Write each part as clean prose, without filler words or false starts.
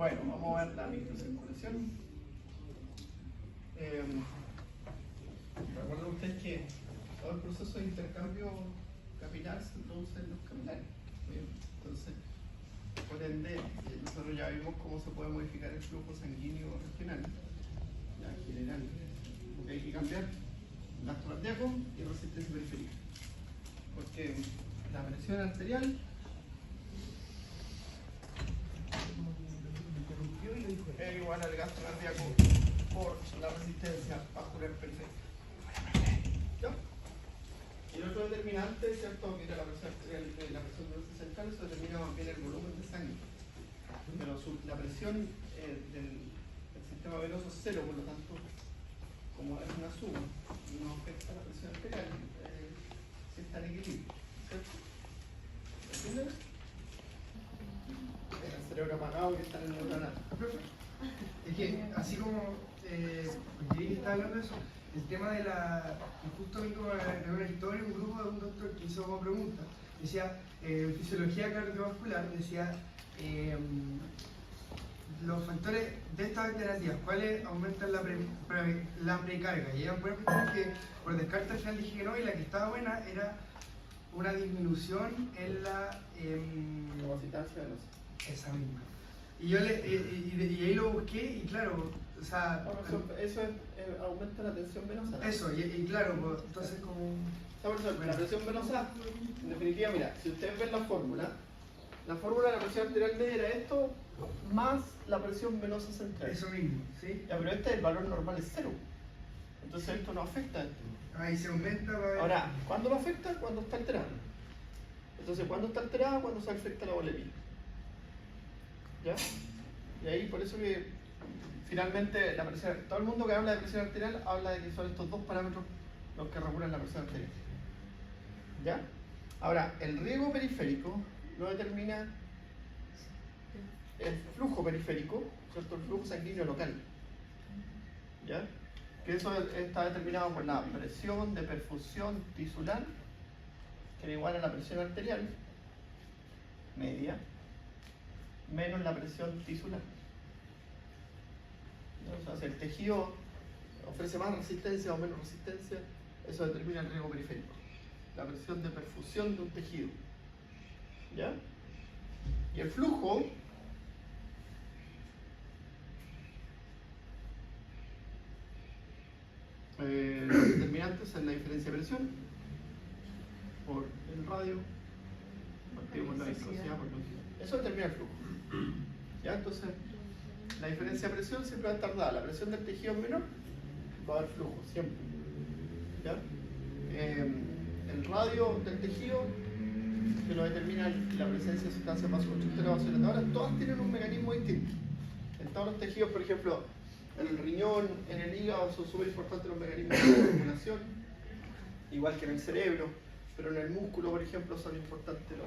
Bueno, vamos a ver la microcirculación. Recuerden ustedes que todo el proceso de intercambio capilar se produce en los capilares. Bien, entonces, por ende, nosotros ya vimos cómo se puede modificar el flujo sanguíneo regional, ya general. Porque hay que cambiar gasto cardíaco y resistencia periférica. Porque la presión arterial es igual al gasto cardíaco por la resistencia vascular periférica. ¿Ya? Y el otro determinante, ¿cierto? Que era la presión arterial y la presión venosa central, eso determina más bien el volumen de sangre. Pero la presión del sistema venoso es cero, por lo tanto, como es una suma, no afecta la presión arterial, si está en equilibrio. ¿Cierto? ¿Entienden? El cerebro apagado que está en el neuronal. Es que, así como Jiri está hablando de eso, el tema de la. Justo vi como en una historia, un grupo de un doctor que hizo como pregunta, decía, fisiología cardiovascular, decía, los factores de estas alternativas, ¿cuáles aumentan la precarga? Y eran puras cuestiones que por descarte al final dije que no, y la que estaba buena era una disminución en la. Capacitancia venosa. Esa misma. Y yo y ahí lo busqué y claro, o sea... Bueno, eso aumenta la tensión venosa, ¿no? Eso, y claro, pues, entonces como... Por eso, la presión venosa, en definitiva, mira, si ustedes ven la fórmula de la presión arterial media era esto, más la presión venosa central. Eso mismo, ¿sí? Ya, pero el valor normal es cero. Entonces esto no afecta a esto. Ahí se aumenta para... Ahora, ¿cuándo lo afecta? Cuando está alterado. Entonces, ¿cuándo está alterada? Cuando se afecta la volemia. ¿Ya? Y ahí por eso que finalmente la presión, todo el mundo que habla de presión arterial habla de que son estos dos parámetros los que regulan la presión arterial. ¿Ya? Ahora, el riego periférico lo determina el flujo periférico, ¿cierto? El flujo sanguíneo local. ¿Ya? Que eso está determinado por la presión de perfusión tisular, que es igual a la presión arterial media, menos la presión tisular. O sea, si el tejido ofrece más resistencia o menos resistencia, eso determina el riego periférico. La presión de perfusión de un tejido. ¿Ya? Y el flujo los determinantes es la diferencia de presión por el radio partido por la viscosidad por longitud. Eso determina el flujo. ¿Ya? Entonces, la diferencia de presión siempre va a estar dada. La presión del tejido es menor, va a haber flujo, siempre. ¿Ya? El radio del tejido, que lo determina la presencia de sustancias vasoconstrictoras o vasodilatadoras, todas tienen un mecanismo distinto. En todos los tejidos, por ejemplo, en el riñón, en el hígado, son súper importantes los mecanismos de regulación, igual que en el cerebro, pero en el músculo, por ejemplo, son importantes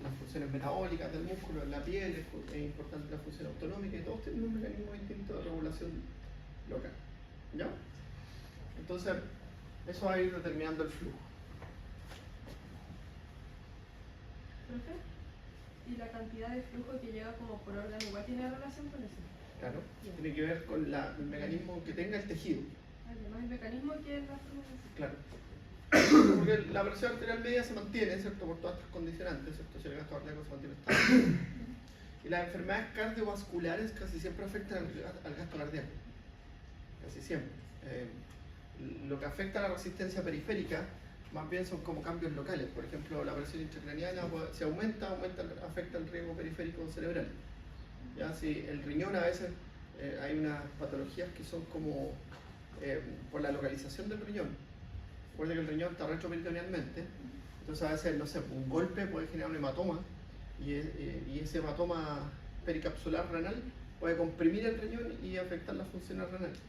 las funciones metabólicas del músculo, en la piel es importante la función autonómica y todos tienen un mecanismo distinto de regulación local. ¿Ya? Entonces, eso va a ir determinando el flujo. ¿Profe? ¿Y la cantidad de flujo que llega como por órgano igual tiene relación con eso? Claro, tiene que ver con el mecanismo que tenga el tejido. Además el mecanismo que es la forma de... Claro. Porque la presión arterial media se mantiene, ¿cierto? Por todas estas condicionantes, ¿cierto? Si el gasto cardíaco se mantiene estable. Y las enfermedades cardiovasculares casi siempre afectan al gasto cardíaco. Casi siempre. Lo que afecta a la resistencia periférica, más bien son como cambios locales. Por ejemplo, la presión intracraniana se afecta el riego periférico cerebral. ¿Ya? Si el riñón a veces hay unas patologías que son como por la localización del riñón. Recuerda que el riñón está retroperitonealmente, entonces a veces, no sé, un golpe puede generar un hematoma y ese hematoma pericapsular renal puede comprimir el riñón y afectar las funciones renales.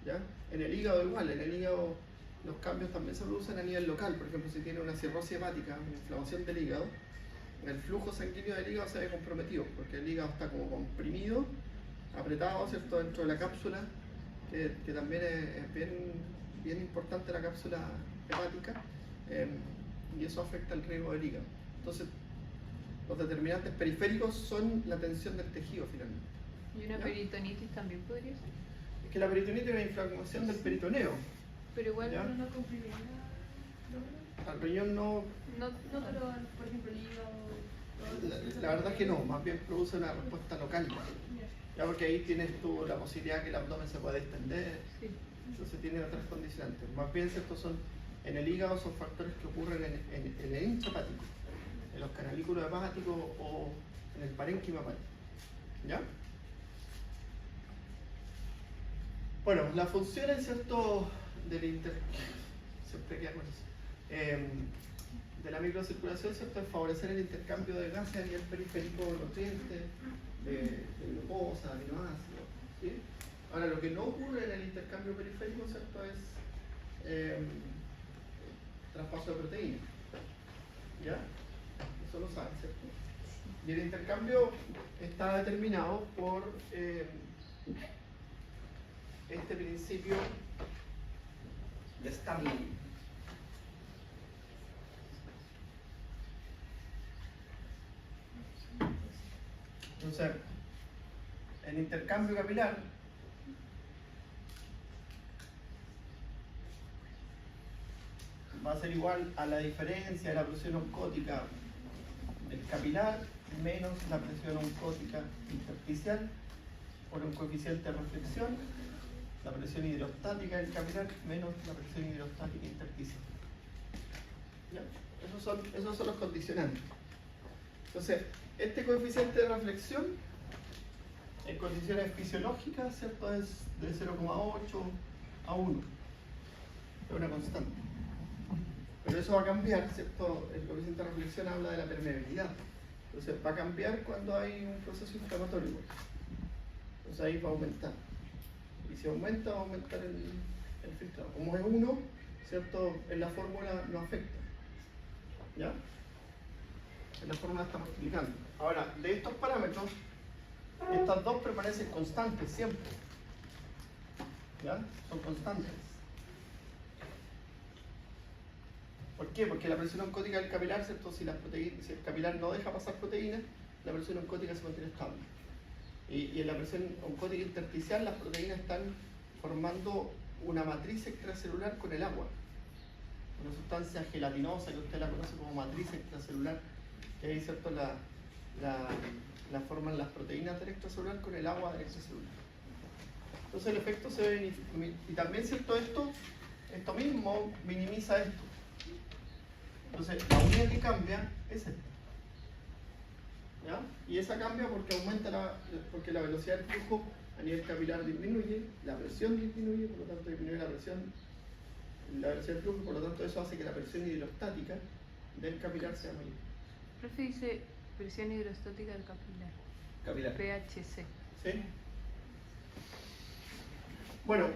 ¿Ya? En el hígado igual, en el hígado los cambios también se producen a nivel local. Por ejemplo, si tiene una cirrosis hepática, una inflamación del hígado, el flujo sanguíneo del hígado se ve comprometido porque el hígado está como comprimido, apretado, ¿cierto? Dentro de la cápsula, que también es bien importante, la cápsula hepática, y eso afecta el riego del hígado. Entonces, Los determinantes periféricos son la tensión del tejido finalmente. ¿Y una ¿Ya? peritonitis también podría ser? Es que la peritonitis es una inflamación del peritoneo. Pero igual ¿Ya? Pero no comprimiría Al riñón no, no, no, pero por ejemplo el hígado. la verdad es que no, más bien produce una respuesta local. Ya, porque ahí tienes tú la posibilidad que el abdomen se pueda extender, sí. entonces tiene otras condicionantes. Más bien, ¿cierto? Son, en el hígado son factores que ocurren en el intrahepático, en los canalículos hepáticos o en el parénquima hepático. ¿Ya? Bueno, las funciones, ¿cierto? Siempre queda con eso. De la microcirculación, ¿cierto? Es favorecer el intercambio de gases a nivel periférico de nutrientes, de glucosa, de aminoácidos. ¿Sí? Ahora, lo que no ocurre en el intercambio periférico, ¿cierto? Es traspaso de proteínas. ¿Ya? Eso lo saben, ¿cierto? Y el intercambio está determinado por este principio de Starling. Entonces, el intercambio capilar va a ser igual a la diferencia de la presión oncótica del capilar menos la presión oncótica intersticial por un coeficiente de reflexión, la presión hidrostática del capilar menos la presión hidrostática intersticial. ¿Ya? Esos son los condicionantes. Entonces, este coeficiente de reflexión en condiciones fisiológicas, ¿cierto? Es de 0,8 a 1. Es una constante. Pero eso va a cambiar, ¿cierto? El coeficiente de reflexión habla de la permeabilidad. Entonces va a cambiar cuando hay un proceso inflamatorio. Entonces ahí va a aumentar. Y si aumenta, va a aumentar el filtrado. Como es 1, ¿cierto? En la fórmula no afecta. ¿Ya? En la fórmula está multiplicando. Ahora, de estos parámetros, estas dos permanecen constantes siempre. ¿Ya? Son constantes. ¿Por qué? Porque la presión oncótica del capilar, ¿cierto? Si el capilar no deja pasar proteínas, la presión oncótica se mantiene estable. Y en la presión oncótica intersticial, las proteínas están formando una matriz extracelular con el agua. Una sustancia gelatinosa que usted la conoce como matriz extracelular, que ahí, ¿cierto? La forman las proteínas del extracelular con el agua del extracelular. Entonces el efecto se ve, y también, ¿cierto? Esto mismo minimiza esto. Entonces la única que cambia es esta. ¿Ya? Y esa cambia porque la velocidad del flujo a nivel capilar disminuye, la presión disminuye, por lo tanto disminuye la velocidad del flujo, por lo tanto eso hace que la presión hidrostática del capilar sea mayor. Profe dice presión hidrostática del capilar. Capilar. PHC. ¿Sí? Bueno,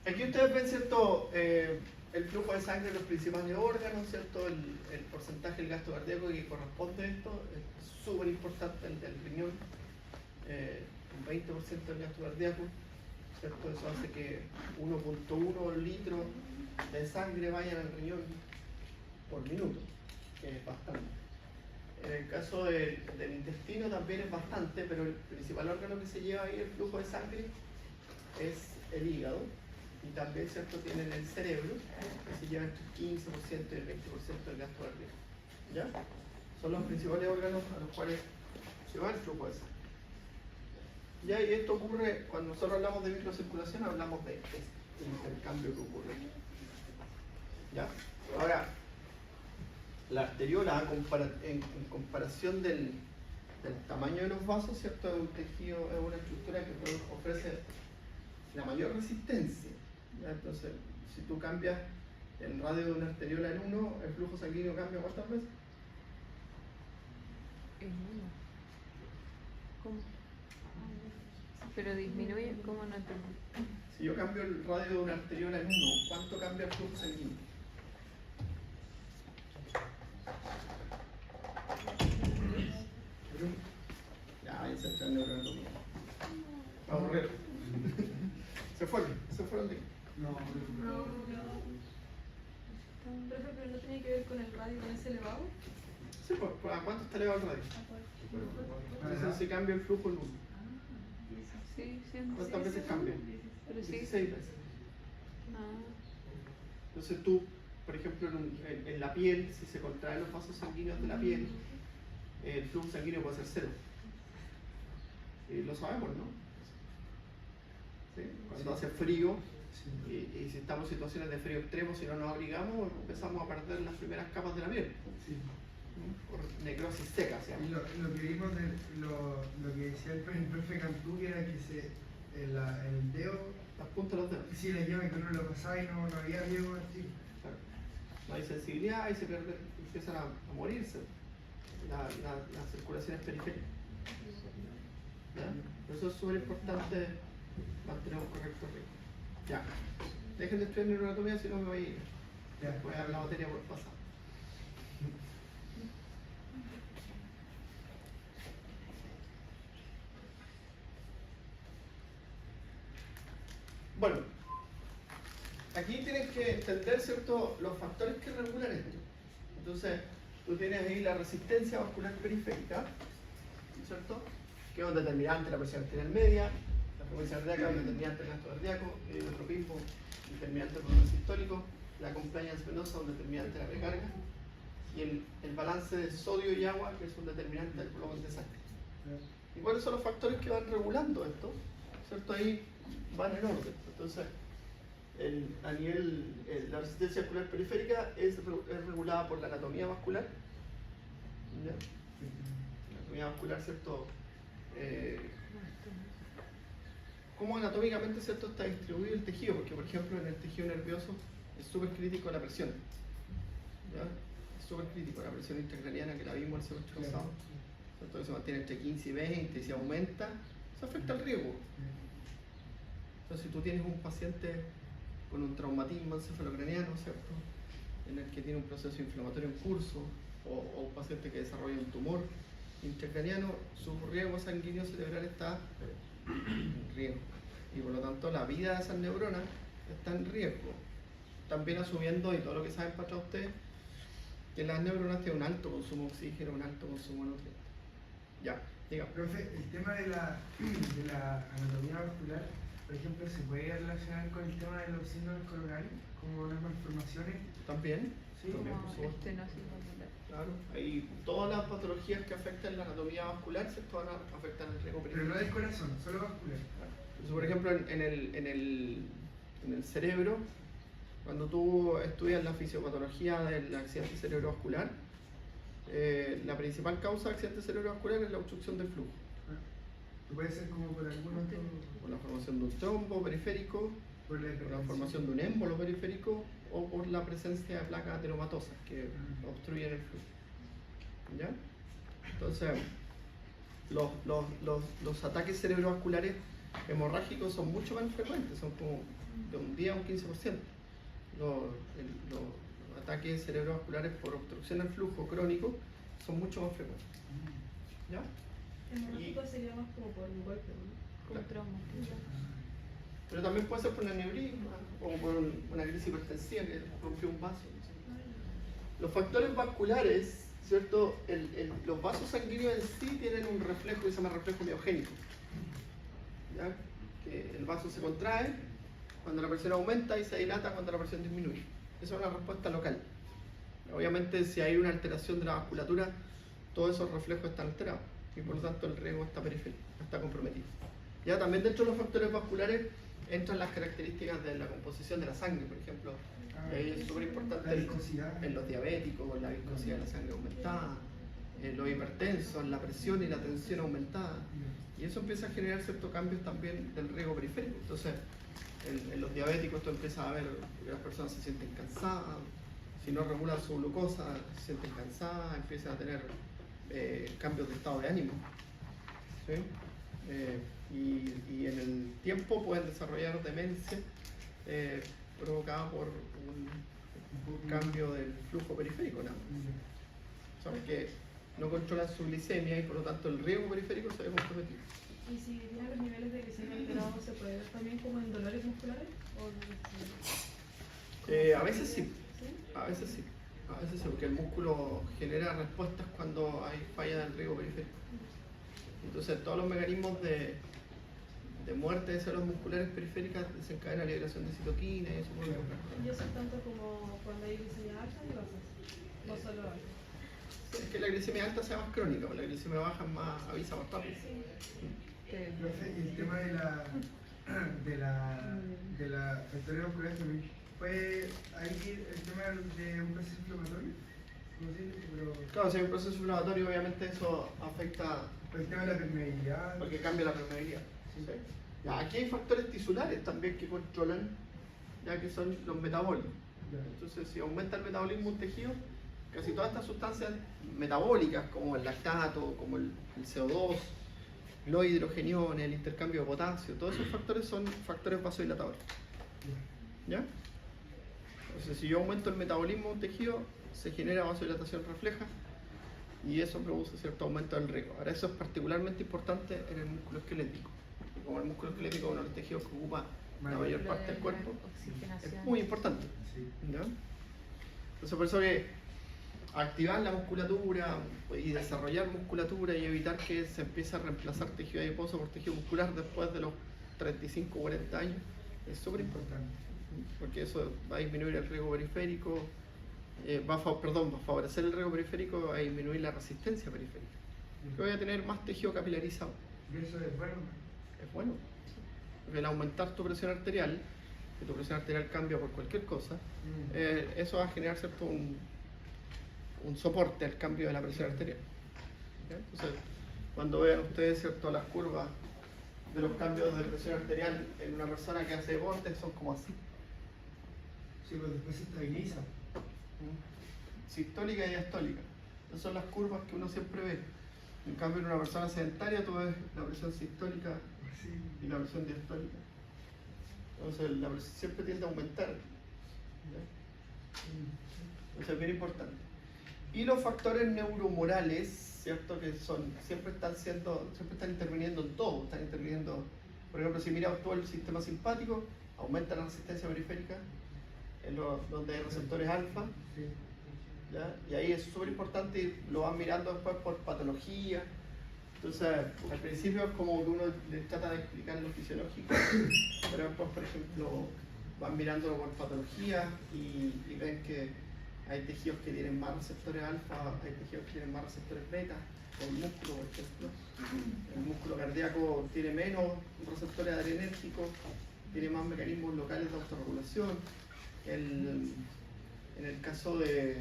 aquí ustedes ven, ¿cierto? El flujo de sangre de los principales órganos, ¿cierto? El porcentaje del gasto cardíaco que corresponde a esto es súper importante, el del riñón, un 20% del gasto cardíaco, ¿cierto? Eso hace que 1.1 litros de sangre vayan al riñón por minuto, que es bastante. En el caso del intestino también es bastante, pero el principal órgano que se lleva ahí el flujo de sangre es el hígado. Y también, ¿cierto? Tienen el cerebro, que se lleva entre el 15% y el 20% del gasto cardíaco. ¿Ya? Son los principales órganos a los cuales se va el flujo de sangre. ¿Ya? Y esto ocurre, cuando nosotros hablamos de microcirculación, hablamos de este intercambio que ocurre. ¿Ya? Ahora, la arteriola, en comparación del tamaño de los vasos, ¿cierto? Es un tejido, es una estructura que ofrece la mayor resistencia. ¿Ya? Entonces, si tú cambias el radio de una arteriola en 1, el flujo sanguíneo cambia ¿cuántas veces? En 1. ¿Cómo? Pero disminuye, ¿cómo no entendí? Si yo cambio el radio de una arteriola en 1, ¿cuánto cambia el flujo sanguíneo? Ya, ahí se echan neuroanatomía. Vamos a aburrir. Se fueron de aquí. Profe, pero no tiene que ver con el radio, con ese elevado. Sí, ¿a cuánto está elevado el radio? Entonces si cambia el flujo en 1. Sí, sí. ¿Cuántas veces cambia? Pero sí. 16 veces. Ah, Entonces tú, por ejemplo, en la piel, si se contraen los vasos sanguíneos de la piel, el flujo sanguíneo puede ser 0. Y lo sabemos, ¿no? ¿Sí? Cuando hace frío, y si estamos en situaciones de frío extremo, si no nos abrigamos, empezamos a perder las primeras capas de la piel. Sí. Por necrosis seca, se llama. Y lo que vimos, lo que decía el profe Cantú, que era que el dedo, Las puntas de los dedos. si le llama que uno lo pasaba y no había riesgo así. Claro. No hay sensibilidad y se pierde, empiezan a morirse las circulaciones periféricas. ¿Ya? Por eso es súper importante mantener un correcto ritmo. Ya. Dejen de estudiar neuroanatomía si no me voy a ir. Ya. Voy a dar la materia por pasado. Bueno, aquí tienes que entender, ¿cierto?, los factores que regulan esto. Entonces, tú tienes ahí la resistencia vascular periférica, ¿cierto?, que es un determinante de la presión arterial media, la frecuencia cardíaca, un determinante del gasto cardíaco, el hidrotropismo, un determinante del volumen sistólico, la compliance venosa, un determinante de la recarga, y el balance de sodio y agua, que es un determinante del volumen de sangre. ¿Y cuáles son los factores que van regulando esto? ¿Cierto? Ahí van en orden. Entonces, a nivel, la resistencia vascular periférica es regulada por la anatomía vascular. ¿Ya? La anatomía vascular, ¿cierto? Cómo anatómicamente, ¿cierto?, está distribuido el tejido, porque por ejemplo en el tejido nervioso es súper crítico la presión. ¿Ya? Es súper crítico la presión intracraniana, que la vimos el semestre pasado. Entonces se mantiene entre 15 y 20, y si aumenta, eso afecta al riesgo. Entonces, si tú tienes un paciente con un traumatismo encefalocraniano, ¿cierto?, en el que tiene un proceso inflamatorio en curso, o un paciente que desarrolla un tumor intracraniano, su riesgo sanguíneo cerebral está en riesgo. Y por lo tanto, la vida de esas neuronas está en riesgo. También asumiendo, y todo lo que saben para ustedes, que las neuronas tienen un alto consumo de oxígeno, un alto consumo de nutrientes. Ya, diga. Profe, el tema de la anatomía vascular, por ejemplo, ¿se puede relacionar con el tema de los síndromes coronarios, como las malformaciones? ¿También? Sí, También, como por supuesto. estenosis vascular. Claro, hay todas las patologías que afectan la anatomía vascular, ¿cierto?, van a afectar el riesgo Pero periférico. no del corazón, solo vascular. Entonces, por ejemplo, en el cerebro, cuando tú estudias la fisiopatología del accidente cerebrovascular, la principal causa de accidente cerebrovascular es la obstrucción del flujo. Puede ser como por algún otro... Por la formación de un trombo periférico, Por la por la formación de un émbolo periférico o por la presencia de placas ateromatosas que obstruyen el flujo. ¿Ya? Entonces, los ataques cerebrovasculares hemorrágicos son mucho más frecuentes, son como de un 10 a un 15%. Los ataques cerebrovasculares por obstrucción al flujo crónico son mucho más frecuentes. ¿Ya? Hemorrágico sería más como por un golpe, ¿no? Con trauma. Pero también puede ser por un aneurisma o por una crisis hipertensiva que rompió un vaso. Los factores vasculares, ¿cierto? Los vasos sanguíneos en sí tienen un reflejo que se llama reflejo miogénico. ¿Ya? Que el vaso se contrae cuando la presión aumenta y se dilata cuando la presión disminuye. Esa es una respuesta local. Obviamente, si hay una alteración de la vasculatura, todos esos reflejos están alterados y por lo tanto el riesgo está periférico, está comprometido. Ya también dentro de los factores vasculares entran las características de la composición de la sangre, por ejemplo. Y ahí es súper importante La viscosidad. en los diabéticos, la viscosidad de la sangre aumentada, en los hipertensos, la presión y la tensión aumentada. Y eso empieza a generar ciertos cambios también del riesgo periférico. Entonces, en los diabéticos tú empiezas a ver que las personas se sienten cansadas, si no regulan su glucosa, se sienten cansadas, empiezan a tener cambios de estado de ánimo. ¿Sí? Y en el tiempo pueden desarrollar demencia provocada por un cambio del flujo periférico, nada más. O sea, que no controlan su glicemia y por lo tanto el riesgo periférico se ve comprometido. Y si tiene los niveles de glicemia alterados, ¿se puede ver también como en dolores musculares? ¿O no? A veces sí, ¿Sí? a veces sí. A veces sí, porque el músculo genera respuestas cuando hay falla del riego periférico. Entonces todos los mecanismos de muerte de células musculares periféricas desencadenan la liberación de citoquinas y eso puede ocurrir. Y eso es tanto como cuando hay glicemia alta y bajas, o solo alta. Es que la glicemia alta sea más crónica, pero la glicemia baja es más avisa más rápido. Profe, y el tema de la factoría muscular también, ¿puede ahí el tema de un proceso inflamatorio? ¿Cómo se dice? Pero Claro, si hay un proceso inflamatorio, obviamente eso afecta el tema de la permeabilidad. porque cambia la permeabilidad. Sí. Ya, aquí hay factores tisulares también que controlan, ya que son los metabólicos. Ya. Entonces, si aumenta el metabolismo de un tejido, casi todas estas sustancias metabólicas, como el lactato, como el CO2, los hidrogeniones, el intercambio de potasio, todos esos factores son factores vasodilatadores. ¿Ya? Entonces, si yo aumento el metabolismo de un tejido, se genera vasodilatación refleja y eso produce cierto aumento del riego. Ahora, eso es particularmente importante en el músculo esquelético. Como el músculo esquelético es uno de los tejidos que ocupa la mayor parte del cuerpo, es muy importante. Sí. ¿Ya? Entonces, por eso que activar la musculatura y desarrollar musculatura y evitar que se empiece a reemplazar tejido adiposo por tejido muscular después de los 35 o 40 años es súper importante, porque eso va a disminuir el riego periférico, va a favorecer el riego periférico, va a disminuir la resistencia periférica, que voy a tener más tejido capilarizado. Y eso es bueno. Es bueno, porque al aumentar tu presión arterial, que tu presión arterial cambia por cualquier cosa, eso va a generar cierto un soporte al cambio de la presión arterial. ¿Ya? Entonces, cuando vean ustedes cierto las curvas de los cambios de presión arterial en una persona que hace deporte, son como así. Sí, pero después se estabiliza. Sistólica y diastólica. Esas son las curvas que uno siempre ve. En cambio, en una persona sedentaria tú ves la presión sistólica Sí. y la presión diastólica. Entonces la presión siempre tiende a aumentar. ¿Ya? Eso es bien importante. Y los factores neuromorales, ¿cierto? Que son, siempre están interviniendo en todo. Están interviniendo, por ejemplo, si miramos todo el sistema simpático, aumenta la resistencia periférica donde hay receptores alfa. Sí. ¿Ya? Y ahí es súper importante y lo van mirando después por patología. Entonces, al principio es como que uno le trata de explicar lo fisiológico, pero después, por ejemplo, van mirándolo por patología y ven que hay tejidos que tienen más receptores alfa, hay tejidos que tienen más receptores beta, como el músculo, por ejemplo. El músculo cardíaco tiene menos receptores adrenérgicos, tiene más mecanismos locales de autorregulación. En el caso de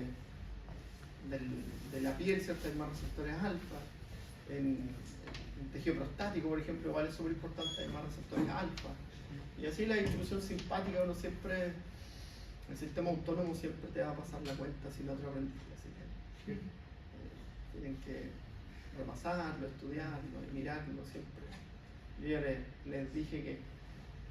la piel, ¿cierto? Hay más receptores alfa. En tejido prostático, por ejemplo, igual es súper importante, hay más receptores alfa. Y así la distribución simpática, uno siempre, el sistema autónomo siempre te va a pasar la cuenta si no te lo aprendiste. Así que tienen que repasarlo, estudiarlo y mirarlo siempre. Yo ya les dije que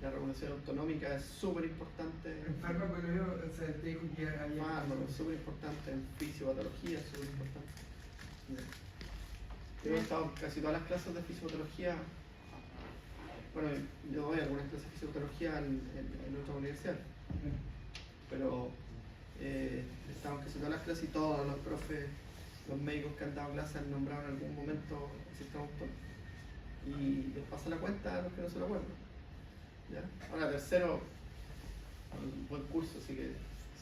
la regulación autonómica es súper importante. En fármaco, o sea, te dijo que había. Fármaco, es súper importante, en fisiopatología es súper importante. Yo he estado en casi todas las clases de fisiopatología. Bueno, yo doy algunas clases de fisiopatología en otra universidad, pero he estado en casi todas las clases y todos los profes, los médicos que han dado clases han nombrado en algún momento el sistema autónomo. Y les pasa la cuenta a los que no se lo acuerdan. ¿Ya? Ahora, tercero, un buen curso, así que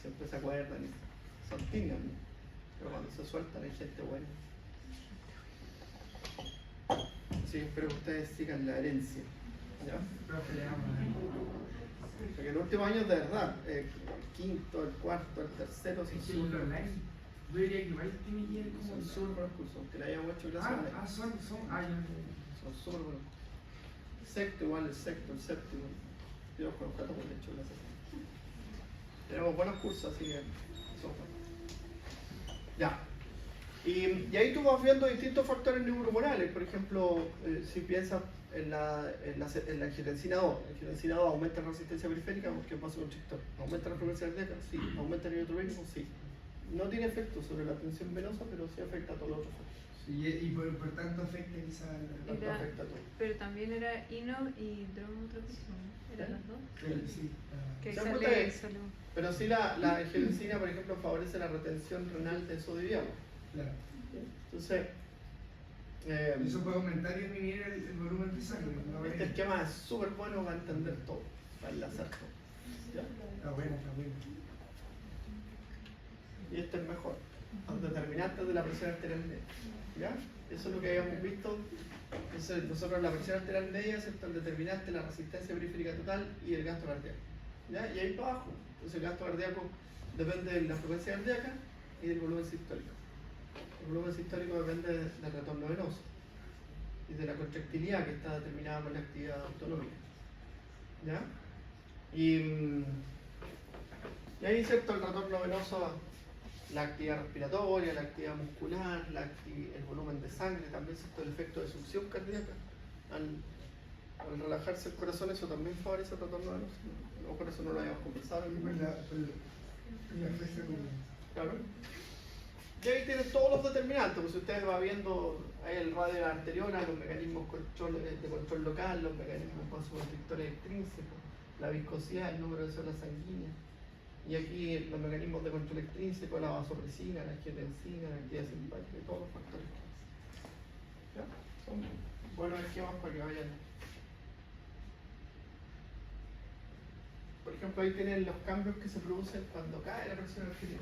siempre se acuerdan y son tímidos, ¿no? Pero cuando se sueltan hay gente buena. Sí, espero que ustedes sigan la herencia. ¿Ya? Profe, le amo. Porque el último año, de verdad, el quinto, el cuarto, el tercero, son Es que súper el online, yo diría que igual tiene que ir como. son súper buenos cursos, aunque le hayamos hecho clases online. Son. Son súper buenos. Sexto igual, el séptimo. Yo con los gatos le he hecho clases. Tenemos buenos cursos, así que son buenos. Ya. Y ahí tú vas viendo distintos factores neuromorales. Por ejemplo, si piensas en la angiotensina 2. La angiotensina 2 aumenta la resistencia periférica porque es vasoconstrictor. ¿Aumenta la frecuencia cardíaca? Sí. ¿Aumenta el nitrovénico? Sí. No tiene efecto sobre la tensión venosa, pero sí afecta a todos los otros factores. Sí, y por tanto afecta quizá Tanto Era- afecta a todo. Pero también era Ino y Dromotropin, ¿no? ¿Eran las dos? sí, Que ¿Se ahí dan sale, cuenta que- sale un- Pero sí la angiotensina, por ejemplo, favorece la retención renal de sodio y agua. claro. Entonces, Eso puede aumentar y disminuir el volumen de sangre. ¿No? este esquema es súper bueno para entender todo, para enlazar todo. ¿Ya? Está bueno, está bueno. Y este es mejor. Los determinantes de la presión arterial media. ¿Ya? Eso es lo que habíamos visto. Entonces, nosotros la presión arterial media es el determinante, la resistencia periférica total y el gasto cardíaco. ¿Ya? Y ahí para abajo. Entonces, el gasto cardíaco depende de la frecuencia cardíaca y del volumen sistólico. El volumen sistólico depende del retorno venoso y de la contractilidad que está determinada por la actividad autonómica. ¿Ya? Y ahí, ¿cierto? El retorno venoso, la actividad respiratoria, la actividad muscular, el volumen de sangre, también, ¿cierto? El efecto de succión cardíaca. Al relajarse el corazón, eso también favorece el retorno venoso. A lo mejor eso no lo habíamos conversado. Y por la fuerza como... Claro. Y ahí tienen todos los determinantes, pues si ustedes van viendo ahí el radio de la arteriola, los mecanismos de control local, los mecanismos vasoconstrictores extrínsecos, la viscosidad, el número de células sanguíneas. Y aquí los mecanismos de control extrínseco, la vasopresina, la angiotensina, la actividad simpática y todos los factores. ¿Ya? Son buenos esquemas para que vayan. Por ejemplo, ahí tienen los cambios que se producen cuando cae la presión arterial.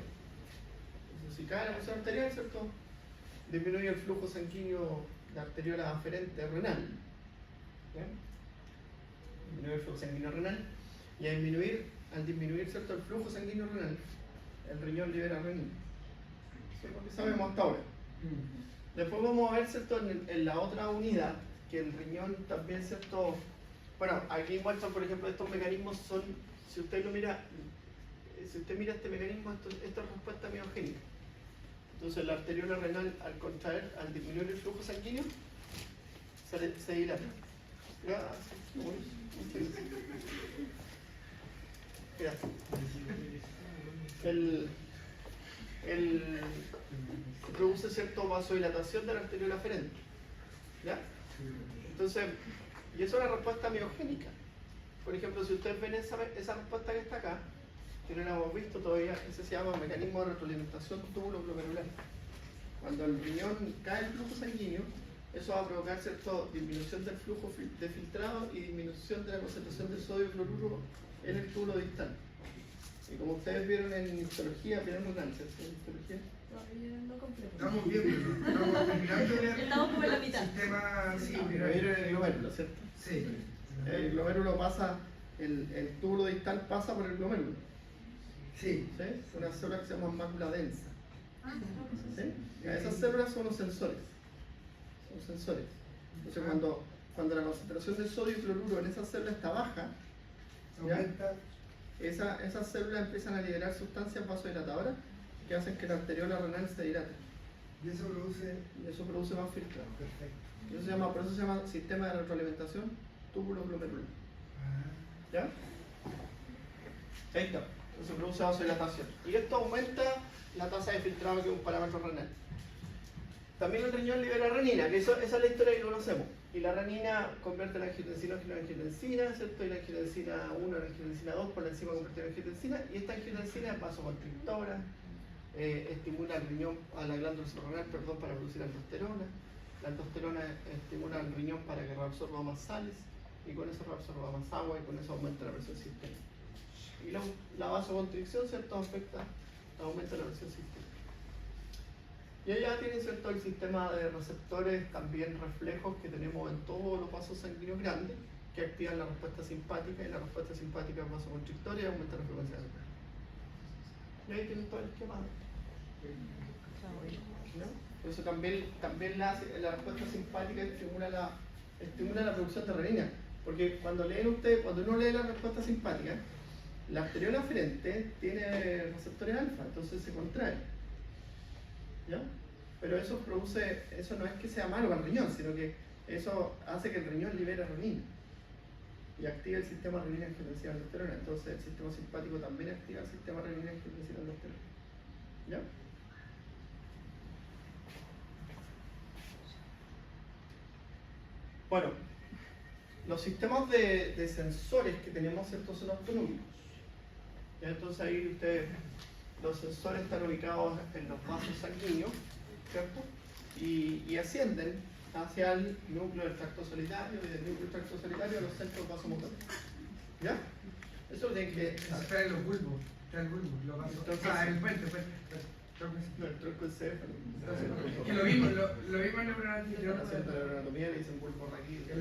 Entonces, si cae la presión arterial, ¿cierto? Disminuye el flujo sanguíneo de arteriola aferente renal. ¿Ya? Disminuye el flujo sanguíneo renal. Y al disminuir, ¿cierto? El flujo sanguíneo renal, el riñón libera renina. Eso es lo que sabemos hasta ahora. Después vamos a ver, ¿cierto? En la otra unidad, que el riñón también, ¿cierto? Bueno, aquí muestran, por ejemplo, estos mecanismos son, si usted lo mira, si usted mira este mecanismo, esto es respuesta miogénica. Entonces la arteriola renal, al contraer, al disminuir el flujo sanguíneo, se dilata. Mira, se produce cierta vasodilatación de la arteriola aferente. ¿Ya? Entonces, y eso es la respuesta miogénica. Por ejemplo, si ustedes ven esa respuesta que está acá, que no la hemos visto todavía, ese se llama mecanismo de retroalimentación túbulo-glomerular. Cuando el riñón cae el flujo sanguíneo, eso va a provocar cierta disminución del flujo de filtrado y disminución de la concentración de sodio y cloruro en el túbulo distal. Y como ustedes vieron en histología, vieron un cáncer, en histología. No completo. Estamos bien, estamos terminando de ver Estamos como en la mitad. sistema, sí, Pero vieron el glomérulo, ¿cierto? sí. El glomérulo pasa, el túbulo distal pasa por el glomérulo. Sí. ¿Sí? Una célula que se llama mácula densa. ¿Sí? Y esas células son los sensores. Son sensores. Entonces cuando la concentración de sodio y cloruro en esas células está baja, ¿ya? Aumenta. Esas células empiezan a liberar sustancias vasodilatadoras que hacen que la arteriola renal se dilate. Y eso produce. Y eso produce más filtrado. Perfecto. Y por eso se llama sistema de retroalimentación túbulo-glomerular. ¿Ya? Ahí está. Entonces produce vasodilatación. Y esto aumenta la tasa de filtrado, que es un parámetro renal. También el riñón libera renina, que esa es la historia que conocemos. Y la renina convierte la angiotensina en angiotensina, ¿cierto? Y la angiotensina 1 en angiotensina 2 por la enzima convertida en angiotensina. Y esta angiotensina es vasoconstrictora, estimula al riñón, a la glándula suprarrenal, para producir aldosterona. La aldosterona estimula al riñón para que reabsorba más sales, y con eso reabsorba más agua, y con eso aumenta la presión sistémica. Y la vasoconstricción, ¿cierto? Aumenta la presión sistémica. Y allá tienen, ¿cierto?, el sistema de receptores, también reflejos que tenemos en todos los vasos sanguíneos grandes, que activan la respuesta simpática, y la respuesta simpática es vasoconstrictora y aumenta la frecuencia de azúcar. Y ahí tienen todo el esquema. ¿No? Por eso también la respuesta simpática estimula la producción de renina. Porque cuando uno lee la respuesta simpática, la arteriola aferente tiene receptores alfa, entonces se contrae. ¿Ya? Pero eso no es que sea malo para el riñón, sino que eso hace que el riñón libere renina y activa el sistema renina-angiotensina-aldosterona. Entonces el sistema simpático también activa el sistema renina-angiotensina-aldosterona. ¿Ya? Bueno, los sistemas de sensores que tenemos, ¿cierto?, son autonómicos. ¿Ya? Entonces ahí ustedes, los sensores están ubicados en los vasos sanguíneos, ¿cierto? Y ascienden hacia el núcleo del tracto solitario y del núcleo del tracto solitario a los centros vasomotores. ¿Ya? Eso lo tienen que... Está en los bulbos, está el bulbo, lo paso. Entonces- El puente. No, el tronco encéfalo. Que lo vimos en Haciendo la neuroanatomía. neuroanatomía le dicen bulbo raquídeo.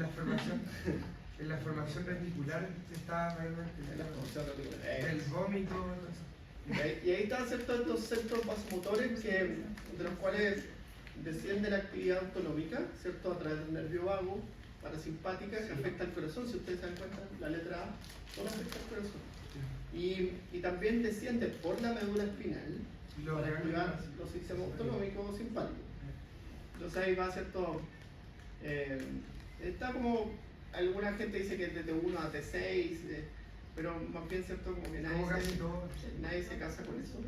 En la formación reticular está En la formación reticular. el vómito. Y ahí están, ¿cierto?, estos centros vasomotores de los cuales desciende la actividad autonómica, ¿cierto?, a través del nervio vago, parasimpática, que afecta al corazón. Si ustedes se dan cuenta, la letra A solo afecta al corazón. Y también desciende por la médula espinal para activar los sistemas autonómicos simpáticos. Entonces ahí va, ¿cierto? Está como, alguna gente dice que es de T1 a T6, pero más bien, ¿cierto?, como que nadie se casa con eso.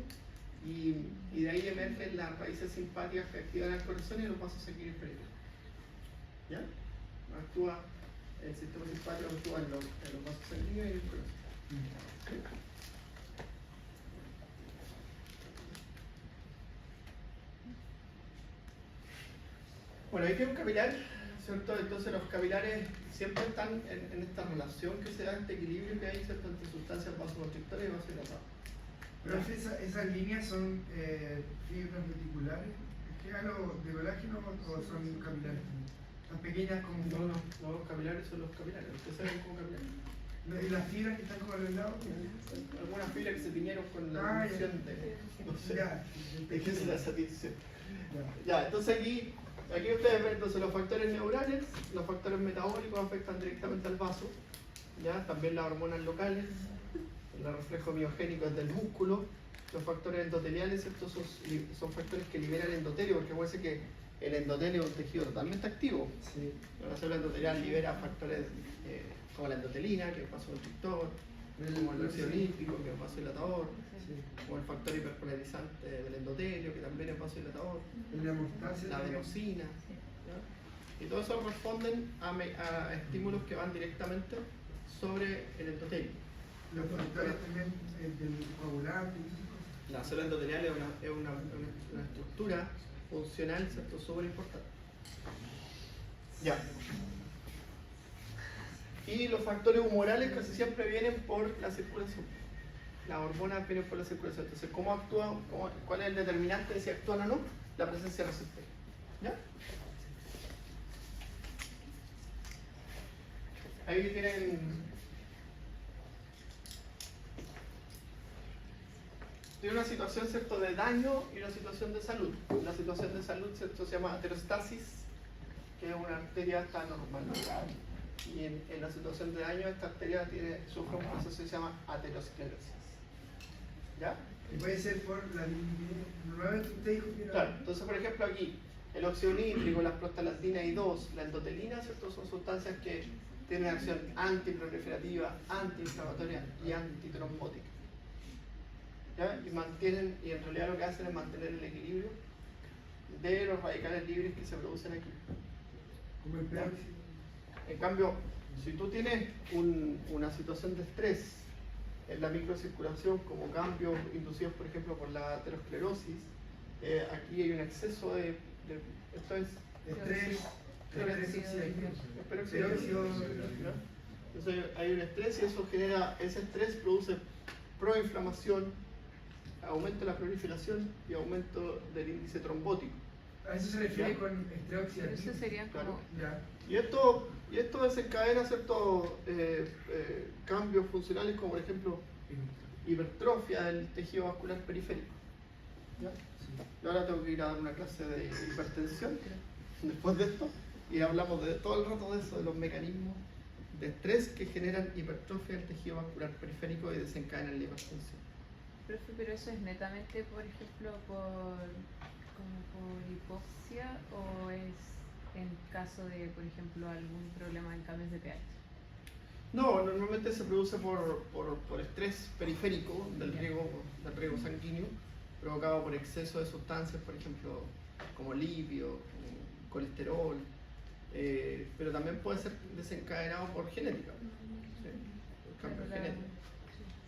Y de ahí emergen las raíces simpáticas que activan el corazón y los vasos sanguíneos periféricos. ¿Ya? Actúa, el sistema simpático actúa en los vasos sanguíneos y en el corazón. ¿Sí? Bueno, ahí tiene un capilar, ¿cierto? Entonces los capilares siempre están en esta relación que se da, este equilibrio que hay, ¿cierto?, entre sustancias vasoconstrictoras y vasodilatadas. Pero esas líneas son fibras reticulares. ¿Es que algo de colágeno o son capilares? Las pequeñas como... No, los capilares son los capilares. ¿Ustedes saben cómo capilares? ¿Y las fibras que están como a los lados? Algunas fibras que se tiñeron con la Ah, reducción ya. de... No sé. Ya. ¿De qué se la satisface? Ya. Ya, entonces aquí ustedes ven, entonces los factores neurales, los factores metabólicos afectan directamente al vaso, ¿ya? También las hormonas locales, el reflejo miogénico del músculo, los factores endoteliales, ¿cierto? Son factores que liberan el endotelio, porque acuérdense que el endotelio es un tejido totalmente activo. Sí. La célula endotelial libera factores como la endotelina, que es el vasoconstrictor, como el óxido nítrico, que es el vasodilatador, Sí. como el factor hiperpolarizante del endotelio, que también es vasodilatador, En la mostaza. la adenosina. ¿Ya? Y todo eso responden a estímulos que van directamente sobre el endotelio. Los factores también del coagulante y esas cosas. La célula endotelial es una estructura funcional, ¿cierto?, súper importante. Ya. Y los factores humorales casi siempre vienen por la circulación. Las hormonas vienen por la circulación. Entonces, ¿cómo actúan? ¿Cuál es el determinante de si actúan o no? La presencia de receptores. ¿Ya? Ahí tienen... Tiene una situación, ¿cierto?, de daño y una situación de salud. La situación de salud, ¿cierto?, se llama aterostasis, que es una arteria está normal. Y en la situación de daño, esta arteria sufre un proceso que se llama aterosclerosis. ¿Ya? Y puede ser por la normalmente usted dijo que era... Claro, entonces por ejemplo aquí, el óxido nítrico, las prostaglandinas y 2, la endotelina, ¿cierto?, son sustancias que tienen acción antiproliferativa, antiinflamatoria y antitrombótica. ¿Ya? Y en realidad lo que hacen es mantener el equilibrio de los radicales libres que se producen aquí. Como el ¿Ya? peróxido. En cambio, si tú tienes una situación de estrés en la microcirculación, como cambios inducidos, por ejemplo, por la aterosclerosis, aquí hay un exceso de esto es Estrés. peróxido. Peróxido. ¿Ya? Entonces hay un estrés y eso genera, ese estrés produce proinflamación, aumento de la proliferación y aumento del índice trombótico. A eso se refiere ¿Ya? con estrés Pero oxidativo. eso sería Claro. como... Ya. Y esto desencadena ciertos cambios funcionales, como por ejemplo hipertrofia del tejido vascular periférico. ¿Ya? Y ahora tengo que ir a dar una clase de hipertensión después de esto y hablamos de todo el rato de eso, de los mecanismos de estrés que generan hipertrofia del tejido vascular periférico y desencadenan la hipertensión. Profe, pero eso es netamente, por ejemplo, por hipoxia o es en caso de, por ejemplo, algún problema en cambios de pH. No, normalmente se produce por estrés periférico del riego sanguíneo, provocado por exceso de sustancias, por ejemplo, como litio, colesterol, pero también puede ser desencadenado por genética, ¿sí? Por cambio genético.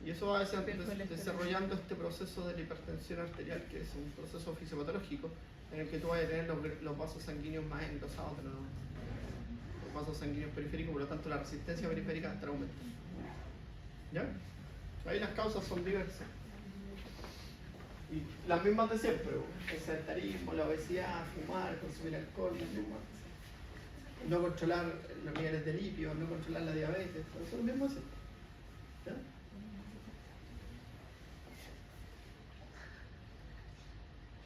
Y eso va desarrollando este proceso de la hipertensión arterial, que es un proceso fisiopatológico en el que tú vas a tener los vasos sanguíneos más engrosados de lo normal. Los vasos sanguíneos periféricos, por lo tanto la resistencia periférica estará aumentando. ¿Ya? Ahí las causas son diversas. Y las mismas de siempre, el sedentarismo, la obesidad, fumar, consumir alcohol, las mismas. No controlar los niveles de litio, no controlar la diabetes, pero son los mismos de siempre. ¿Ya?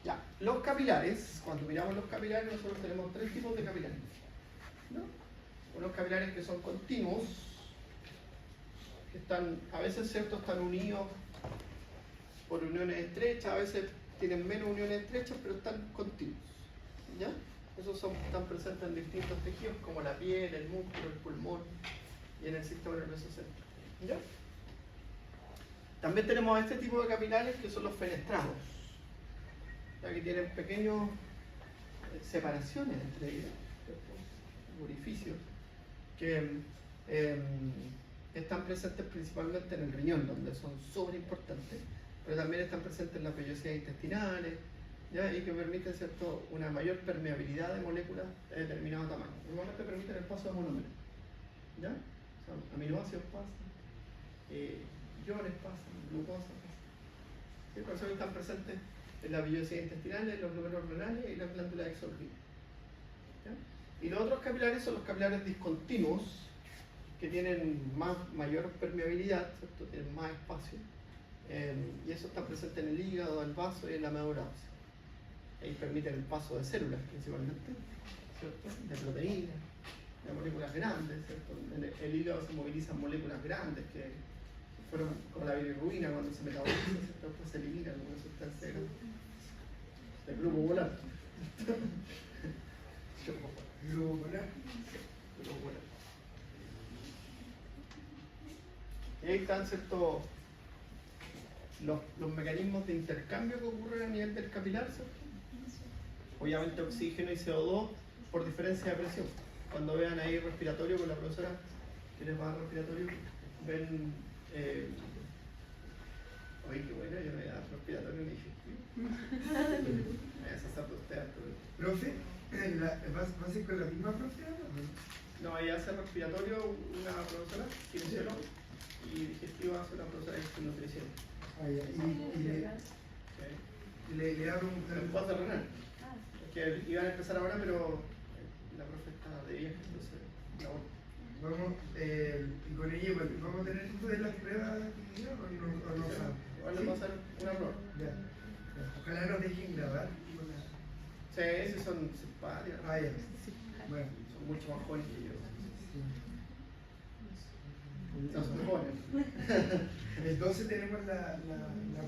Ya, los capilares, cuando miramos los capilares, nosotros tenemos tres tipos de capilares, ¿no? Unos capilares que son continuos, que están, a veces cierto, están unidos por uniones estrechas, a veces tienen menos uniones estrechas, pero están continuos, ¿ya? Esos están presentes en distintos tejidos como la piel, el músculo, el pulmón y en el sistema nervioso central, ¿ya? También tenemos este tipo de capilares que son los fenestrados, ya que tienen pequeñas separaciones entre ellos, orificios, que están presentes principalmente en el riñón, donde son súper importantes, pero también están presentes en las vellosidades intestinales, ¿ya? Y que permiten, ¿cierto?, una mayor permeabilidad de moléculas de determinado tamaño. Normalmente permiten el paso de monómeros, ¿ya? O sea, aminoácidos pasan, iones pasan, glucosa pasa. ¿Sí? Por eso están presentes en las vellosidades intestinales, los glóbulos renales y las glándulas exocrinas. Y los otros capilares son los capilares discontinuos, que tienen mayor permeabilidad, ¿cierto? Tienen más espacio, y eso está presente en el hígado, el vaso y en la médula ósea. Ahí permiten el paso de células principalmente, ¿cierto? De proteínas, de moléculas grandes, ¿cierto? En el hígado se movilizan moléculas grandes que fueron como la bilirrubina cuando se metaboliza, ¿cierto? Después se elimina como una sustancia del grupo polar. Grupo polar. Grupo polar. Y ahí están, ¿cierto?, los mecanismos de intercambio que ocurren a nivel del capilar, ¿cierto? Obviamente oxígeno y CO2 por diferencia de presión. Cuando vean ahí respiratorio con la profesora que les va a dar respiratorio, ven, oye, qué bueno, yo me voy a dar respiratorio en digestivo. Me voy a sacerdotear todo. Profe, ¿va a ser con la misma profe? No, ella hace respiratorio una profesora, kinesióloga, y digestivo hace una profesora de nutrición. Ah, ya. Y le da un... Después de renal. Que iban a empezar ahora, pero la profe está de viaje, entonces la voy. Vamos, y con ella, ¿vamos a tener esto de las pruebas o no sabe? Igual le vamos a hacer una prueba. Ya. Ojalá nos dejen grabar. Sí, sí, son simpáticas. Ah, ya. Bueno. Son mucho más jóvenes que yo. Sí. No, son jóvenes. El 12 tenemos la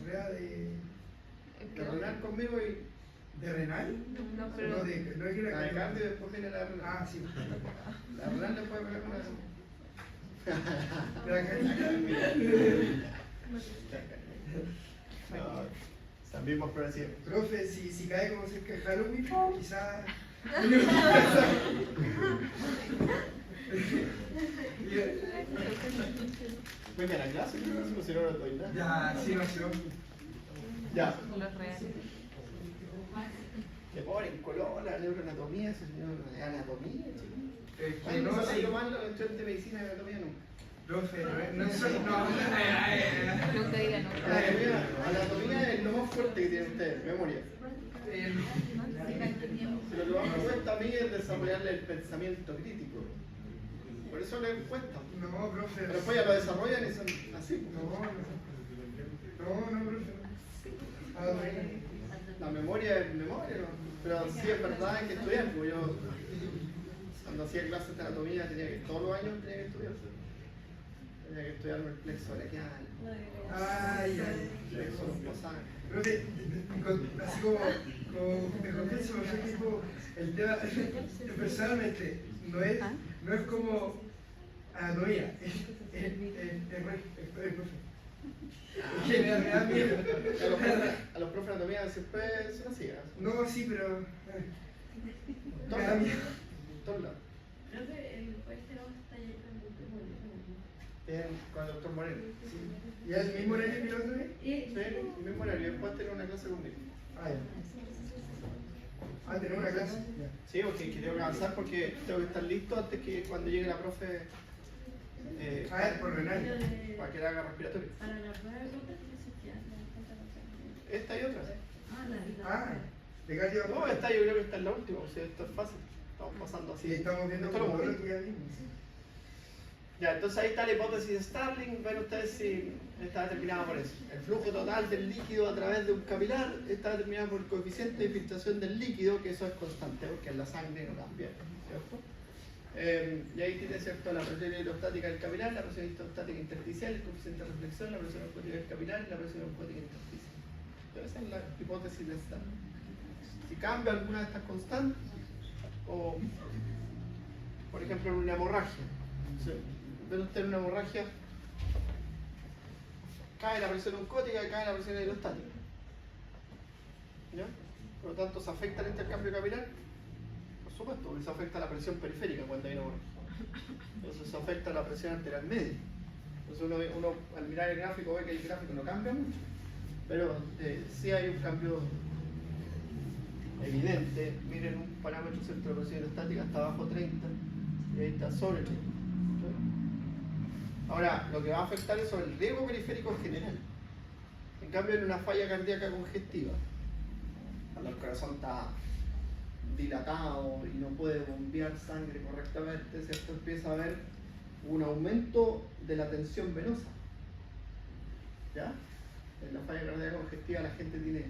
prueba de renal conmigo y ¿de renal? No, pero No, no es que la de cardio y después viene la renal. Ah, sí. La renal le puede pegar una no, están mismos pero siempre. Profe, si cae como cerca de Halloween, quizás... Venga a la clase, ¿no? Si no, no doy nada. Ya, sí, no, sí, no. Ya. los reales. Le ponen color, la neuroanatomía, ese señor de anatomía, chico. Que no, No sí. sé tomarlo en de medicina y anatomía nunca. Profe, no soy... No, Nunca diga nunca. Anatomía es lo más fuerte que tienen ustedes, memoria. Pero lo que más me cuesta a mí es desarrollarle el pensamiento crítico. Por eso les cuesta. No, profe. Pero después ya lo desarrollan y son así. No, profe. Ah, bueno. La memoria es memoria, ¿no? Pero sí es verdad, hay que estudiar. Porque yo, cuando hacía clases de anatomía, todos los años tenía que estudiar. Tenía que estudiarme el plexo braquial, Ay, el plexo posal. Profe, así como me confieso, tipo, el tema, personalmente, no es como anatomía, es profe. Es que me da miedo. A los profes de anatomía siempre son así. No, sí, pero... Todos me da lados. miedo. Todos lados. Profe, el juez tenemos taller con el doctor Moreno. Con el doctor Moreno. ¿Y es el mismo horario que el otro día? Sí, el mismo horario. Después tener una clase conmigo. Ah, ya. Ah, tener una clase. Ya. Sí, porque tengo que avanzar porque tengo que estar listo antes que cuando llegue la profe Por Renal. para que le haga respiratorio. Para la prueba de Lucas, ¿qué existía? Esta y otra. Ah, de cardio. No, esta yo creo que esta es la última, o sea, esto es fácil. Estamos pasando así. Sí, estamos viendo Esto lo como movimos. lo que ya vimos. Ya, entonces ahí está la hipótesis de Starling, ven ustedes si está determinada por eso. El flujo total del líquido a través de un capilar está determinado por el coeficiente de filtración del líquido, que eso es constante, porque en la sangre no cambia, ¿cierto? Y ahí tiene, ¿cierto?, la presión hidrostática del capilar, la presión hidrostática intersticial, el coeficiente de reflexión, la presión osmótica del capilar y la presión osmótica intersticial. Entonces esa es la hipótesis de Starling. Si cambia alguna de estas constantes, o por ejemplo en una hemorragia, ven usted en una hemorragia, cae la presión oncótica y cae la presión hidrostática. ¿Ya? Por lo tanto, ¿se afecta el intercambio capilar? Por supuesto, porque se afecta la presión periférica cuando hay una hemorragia. Entonces se afecta la presión arterial media. Entonces uno al mirar el gráfico ve que el gráfico no cambia mucho, pero sí hay un cambio evidente. Miren un parámetro centro de presión hidrostática hasta abajo 30 y ahí está sobre 30. Ahora, lo que va a afectar es sobre el riesgo periférico en general. En cambio, en una falla cardíaca congestiva, cuando el corazón está dilatado y no puede bombear sangre correctamente, ¿cierto?, empieza a haber un aumento de la tensión venosa. ¿Ya? En la falla cardíaca congestiva la gente tiene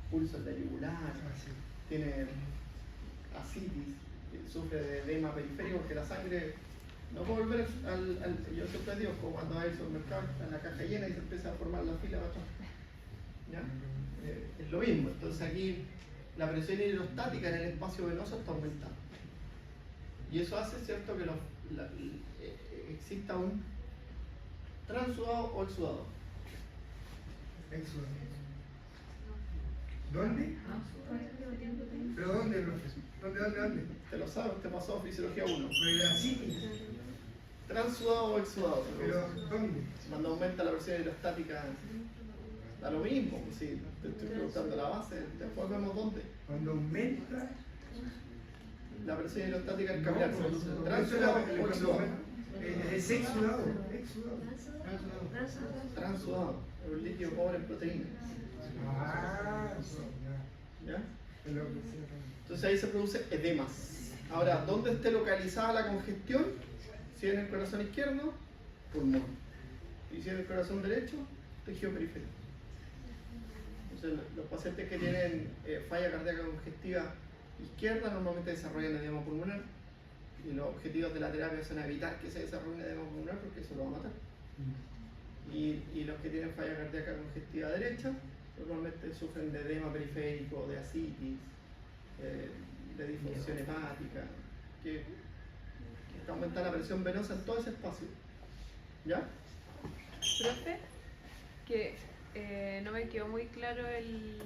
pulso en la yugular, tiene ascitis, sufre de edema periférico porque la sangre no puede volver yo siempre digo, como cuando va al supermercado, en la caja llena y se empieza a formar la fila para atrás. ¿Ya? Es lo mismo. Entonces aquí la presión hidrostática en el espacio venoso está aumentando. Y eso hace, ¿cierto?, que exista un transudado o exudado. Exudado. ¿Dónde? ¿Pero dónde, profesor? ¿Dónde? Te lo sabes, te pasó fisiología 1. Pero la sífilis. Transudado o exudado. ¿Pero dónde? Cuando aumenta la presión hidrostática, da lo mismo. Pues sí, te estoy preguntando la base, después vemos dónde. Cuando aumenta La presión hidrostática del capilar se produce eso transudado es o exudado. es exudado. Transudado, es un líquido pobre en proteínas. Ah, ya. ¿Ya? Es lo que decía. Entonces ahí se produce edemas. Ahora, ¿dónde esté localizada la congestión? Si en el corazón izquierdo, pulmón. Y si en el corazón derecho, tejido periférico. Entonces los pacientes que tienen falla cardíaca congestiva izquierda normalmente desarrollan edema pulmonar. Y los objetivos de la terapia son evitar que se desarrolle edema pulmonar porque eso lo va a matar. Y los que tienen falla cardíaca congestiva derecha normalmente sufren de edema periférico, de ascitis, de disfunción hepática, que aumenta la presión venosa en todo ese espacio. ¿Ya? Profe, que no me quedó muy claro el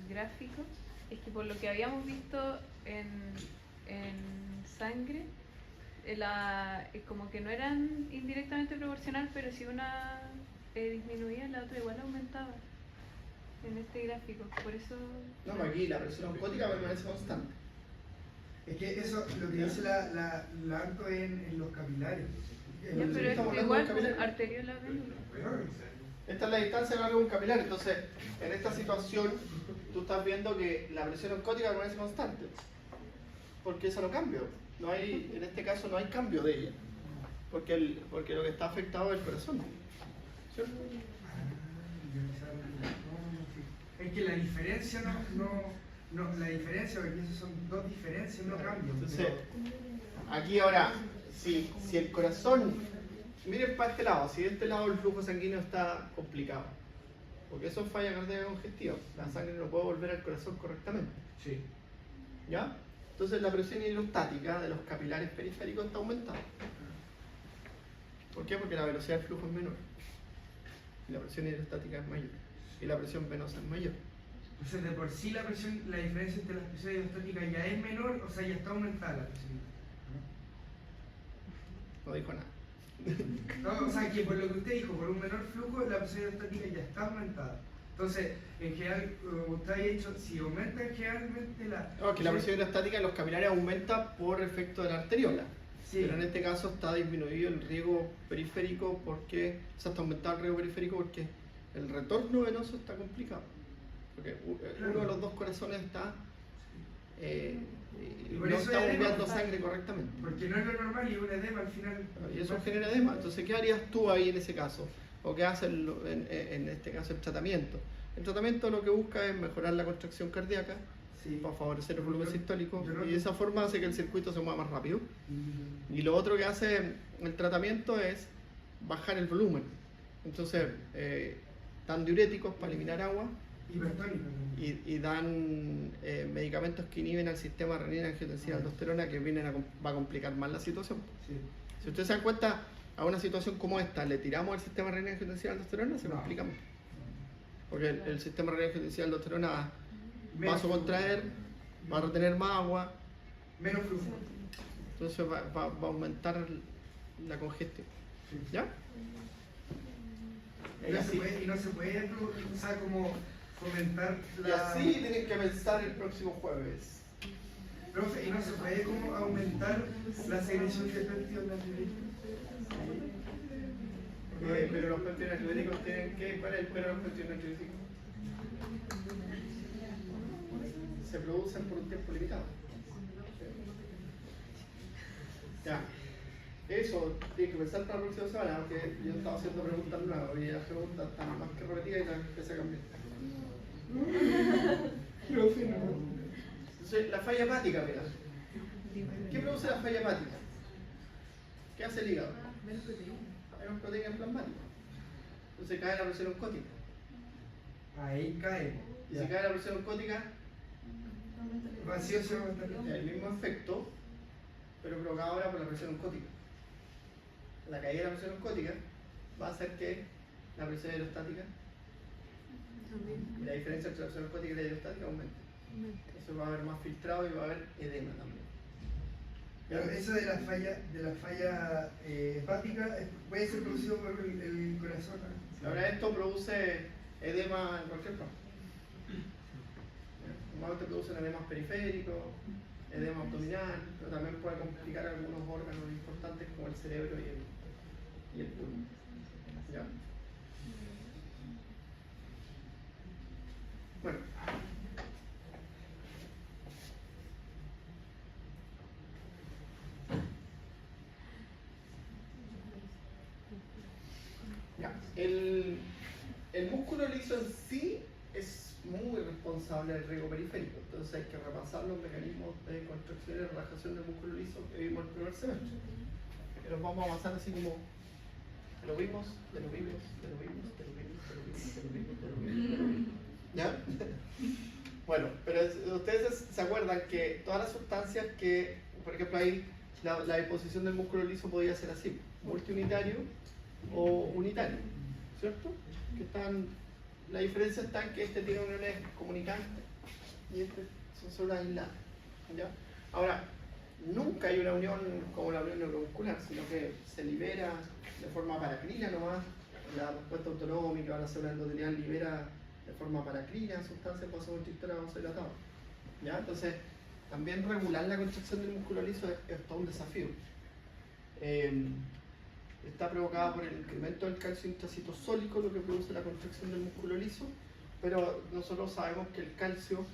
gráfico. Es que por lo que habíamos visto en sangre, como que no eran indirectamente proporcional, pero si una disminuía, la otra igual aumentaba en este gráfico. Por eso. No, pues aquí la presión oncótica permanece constante. Es que eso lo que dice la ANCO en los capilares. Ya, Estamos pero es hablando de igual, capilares. arteriola venosa. Esta es la distancia que va a haber un capilar. Entonces, en esta situación, tú estás viendo que la presión oncótica permanece constante. Porque eso no cambia. No hay, en este caso no hay cambio de ella. Porque lo que está afectado es el corazón. ¿Cierto? Es que la diferencia no, la diferencia, porque esas son dos diferencias, no cambian. Entonces, aquí ahora, si el corazón, miren para este lado, si de este lado el flujo sanguíneo está complicado, porque eso es falla cardíaca congestiva, la sangre no puede volver al corazón correctamente. Sí. ¿Ya? Entonces la presión hidrostática de los capilares periféricos está aumentando. ¿Por qué? Porque la velocidad del flujo es menor. Y la presión hidrostática es mayor. Y la presión venosa es mayor. Entonces, de por sí la presión, la diferencia entre las presiones hidrostáticas ya es menor, o sea, ya está aumentada la presión. No dijo nada. No, o sea, que por lo que usted dijo, por un menor flujo, la presión hidrostática ya está aumentada. Entonces, en general, como usted ha dicho, si aumenta generalmente la... No, que la presión hidrostática en los capilares aumenta por efecto de la arteriola. Sí. Pero en este caso está disminuido el riego periférico porque, o sea, está aumentado el riego periférico porque el retorno venoso está complicado. Porque uno de los dos corazones está Y no por eso está es edema, bombeando sangre correctamente. Porque no es lo normal y un edema al final. Y eso genera edema. Entonces, ¿qué harías tú ahí en ese caso? ¿O qué hace en este caso el tratamiento? El tratamiento lo que busca es mejorar la contracción cardíaca Sí. para favorecer el volumen sistólico yo no- y de esa forma hace que el circuito se mueva más rápido. Y lo otro que hace el tratamiento es bajar el volumen. Entonces, dan diuréticos para eliminar agua Hipertónico. y dan medicamentos que inhiben al sistema renina-angiotensina-aldosterona que va a complicar más la situación. Sí. Si ustedes se dan cuenta, a una situación como esta, le tiramos el sistema renina-angiotensina-aldosterona, se No. complica más. Porque el sistema renina-angiotensina-aldosterona va a Menos vasocontraer, va a retener más agua, Menos flujo. entonces va a aumentar la congestión. Sí. ¿Ya? Y no se puede, o sea, como fomentar Y así tienen que pensar el próximo jueves. Profe, y no se puede como aumentar la secreción de péptidos Pero los péptidos natriuréticos tienen que... ¿Cuál es el pero de los péptidos natriuréticos? Se producen por un tiempo limitado. Ya. Eso tiene que pensar para la próxima semana, porque yo estaba haciendo preguntas nuevas y las preguntas están más que repetidas y las empecé a cambiar. Profe, no. Entonces, la falla hepática, mira. ¿Qué produce la falla hepática? ¿Qué hace el hígado? Menos proteínas plasmáticas. Entonces cae la presión oncótica. Ahí cae. Y si cae la presión oncótica, Vacío se va a aumentar. el mismo efecto, pero provocado ahora por la presión oncótica. La caída de la presión oncótica va a hacer que la presión hidrostática y la diferencia entre la presión oncótica y la hidrostática aumente. Eso va a haber más filtrado y va a haber edema también. Pero eso de la falla hepática puede ser producido por el corazón. ¿No? Ahora esto produce edema en cualquier parte. Normalmente producen edemas periféricos, edema abdominal, pero también puede complicar algunos órganos importantes como el cerebro y el pulmón. ¿Ya? Bueno. Ya. El músculo liso en sí es muy responsable del riego periférico, entonces hay que repasar los mecanismos de contracción y relajación del músculo liso que vimos el primer semestre. Que los vamos a avanzar así como lo vimos, de lo vimos, de lo vimos, de lo vimos, de lo vimos, de lo vimos, de lo vimos, de lo vimos. ¿Ya? Bueno, pero ustedes se acuerdan que todas las sustancias que, por ejemplo, ahí la disposición del músculo liso podía ser así, multiunitario o unitario, ¿cierto? Que están, la diferencia está en que este tiene uniones comunicantes y este son células aisladas, ¿ya? Ahora, nunca hay una unión como la unión neuromuscular, sino que se libera de forma paracrina nomás, la respuesta autonómica o la célula endotelial libera de forma paracrina sustancias vasoconstrictoras vasodilatadas, ¿ya? Entonces, también regular la contracción del músculo liso es todo un desafío. Está provocada por el incremento del calcio intracitosólico, lo que produce la contracción del músculo liso, pero nosotros sabemos que el calcio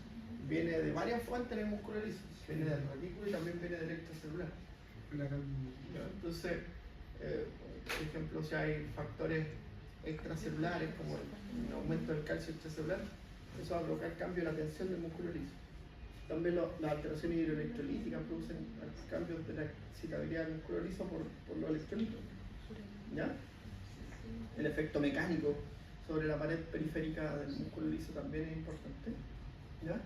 viene de varias fuentes en el músculo liso, viene del retículo y también viene del extracelular. Entonces, por ejemplo, si hay factores extracelulares como el aumento del calcio extracelular, eso va a provocar cambio en la tensión del músculo liso. También las alteraciones hidroelectrolíticas producen cambios de la excitabilidad del músculo liso por los electrolitos. ¿Ya? El efecto mecánico sobre la pared periférica del músculo liso también es importante. ¿Ya?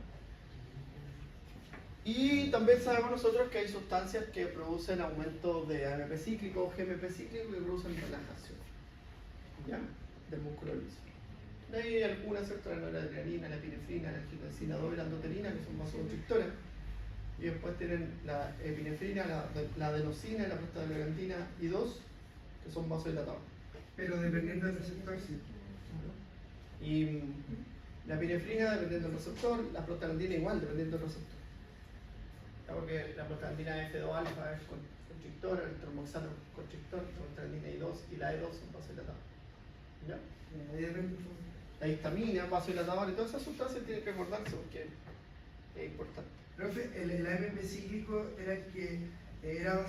Y también sabemos nosotros que hay sustancias que producen aumento de AMP cíclico o GMP cíclico que producen relajación, ¿ya? Del músculo liso. De ahí hay algunas, ¿cierto? La noradrenalina, la epinefrina, la angiotensina 2 y la endotelina, que son vasoconstrictoras. Y después tienen la epinefrina, la adenosina, la prostaglandina y 2, que son vasodilatadores. Pero dependiendo del receptor, sí. Y la epinefrina dependiendo del receptor, la prostaglandina igual dependiendo del receptor. Ya, porque la prostaglandina F2 alfa es constrictora, el tromboxano constrictor, la prostaglandina I2 y la E2 son vasodilatadores. ¿Ya? Ahí depende. La histamina, vasodilatador y todas esas sustancias tienen que acordarse porque es importante. Profe, el AMP cíclico era el que era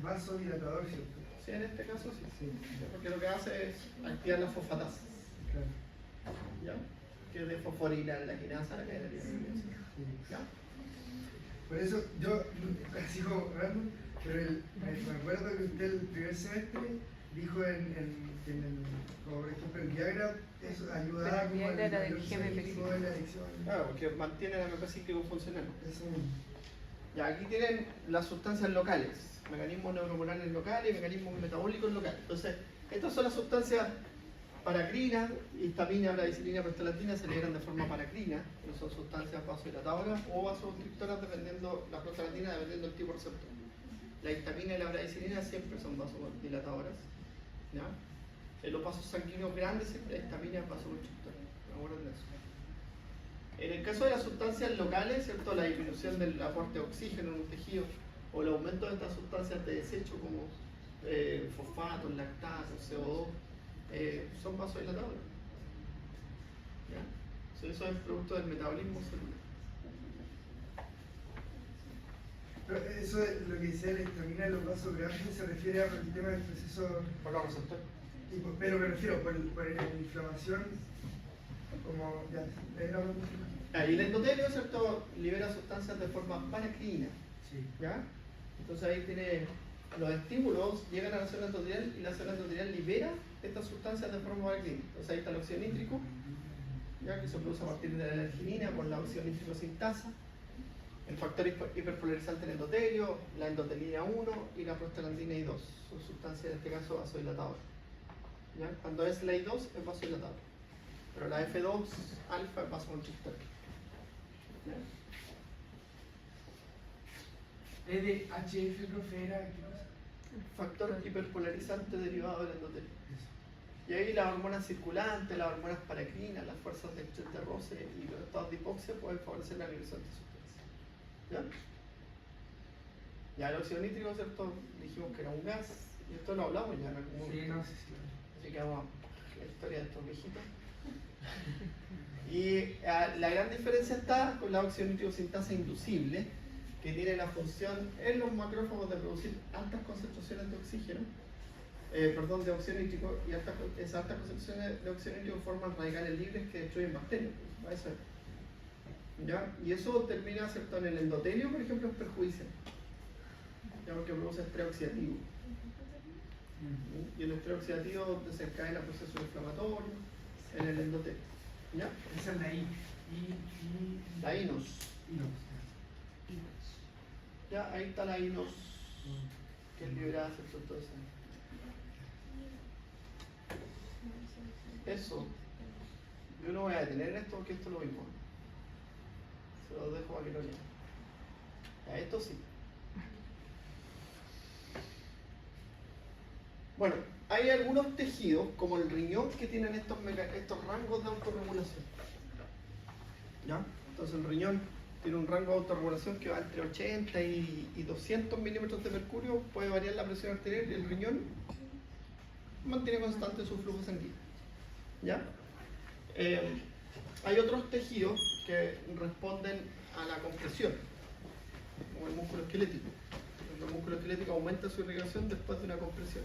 vasodilatador, ¿cierto? Sí, en este caso sí. Sí. Porque lo que hace es activar la fosfatasa. Claro. ¿Ya? Que es de fosforila, la quinasa, la cadena de Sí. ¿Ya? Por eso yo, así como random, pero me acuerdo que usted el primer semestre dijo como por ejemplo el Viagra, eso ayudaba Pero el como Viagra era del mayor GMP. cíclico de la adicción. Claro, porque mantiene el AMP cíclico funcional. Eso mismo. Ya, aquí tienen las sustancias locales, mecanismos neurohormonales locales y mecanismos metabólicos locales. Entonces, estas son las sustancias paracrinas, histamina, bradicilina, prostaglandina se liberan de forma paracrina, que son sustancias vasodilatadoras o vasoconstrictoras dependiendo, la prostaglandina dependiendo del tipo de receptor. La histamina y la bradicilina siempre son vasodilatadoras. ¿Ya? En los vasos sanguíneos grandes siempre la histamina es vasoconstrictora. ¿Me acuerdan de eso? En el caso de las sustancias locales, ¿cierto? La disminución del aporte de oxígeno en un tejido o el aumento de estas sustancias de desecho como fosfatos, lactatos, CO2, son vasodilatadores. ¿Ya? Eso es producto del metabolismo celular. Pero eso de lo que dice la histamina de los vasos grandes se refiere al tema del proceso. Por los receptores. Pero me refiero por la inflamación, como ya era Y el endotelio, ¿cierto? Libera sustancias de forma paracrina. Sí. ¿Ya? Entonces ahí tiene los estímulos, llegan a la célula endotelial y la célula endotelial libera estas sustancias de forma paracrina. Entonces ahí está el óxido nítrico, ¿ya? Que se produce a partir de la arginina por la óxido nítrico sintasa, el factor hiperpolarizante en el endotelio, la endotelina 1 y la prostaglandina I2. Son sustancias en este caso vasodilatadoras. ¿Ya? Cuando es la I2 es vasodilatadora, pero la F2 alfa es vasoconstrictora. ¿Ya? HF, profe, era ¿qué cosa? Factor hiperpolarizante derivado del endotelio. Y ahí las hormonas circulantes, las hormonas paracrinas, las fuerzas de estrés de roce y los estados de hipoxia pueden favorecer la liberación de sustancias. ¿Ya? Ya el óxido nítrico, ¿cierto? Dijimos que era un gas, y esto lo hablamos ya en algún momento. Sí, no sé si. Así que vamos a la historia de estos viejitos. Y la gran diferencia está con la óxido nítrico sintasa inducible, que tiene la función en los macrófagos de producir altas concentraciones de oxígeno, de óxido nítrico, y esas altas concentraciones de óxido nítrico forman radicales libres que destruyen bacterias. A eso es. ¿Ya? Y eso termina, ¿cierto? En el endotelio, por ejemplo, es perjudicial, ya, porque produce estrés oxidativo. Y el estrés oxidativo desencadena procesos inflamatorios en el endotelio. ¿Ya? Esa es la I. La INOS. No. Ya, ahí está la INOS, que es liberada, ¿cierto? Entonces, eso. Yo no voy a detener en esto porque esto es lo mismo. Se lo dejo para que lo lean. Ya, esto sí. Bueno, hay algunos tejidos, como el riñón, que tienen estos rangos de autorregulación. ¿Ya? Entonces el riñón tiene un rango de autorregulación que va entre 80 y 200 milímetros de mercurio, puede variar la presión arterial y el riñón mantiene constante su flujo sanguíneo. ¿Ya? Hay otros tejidos que responden a la compresión, como el músculo esquelético. El músculo esquelético aumenta su irrigación después de una compresión.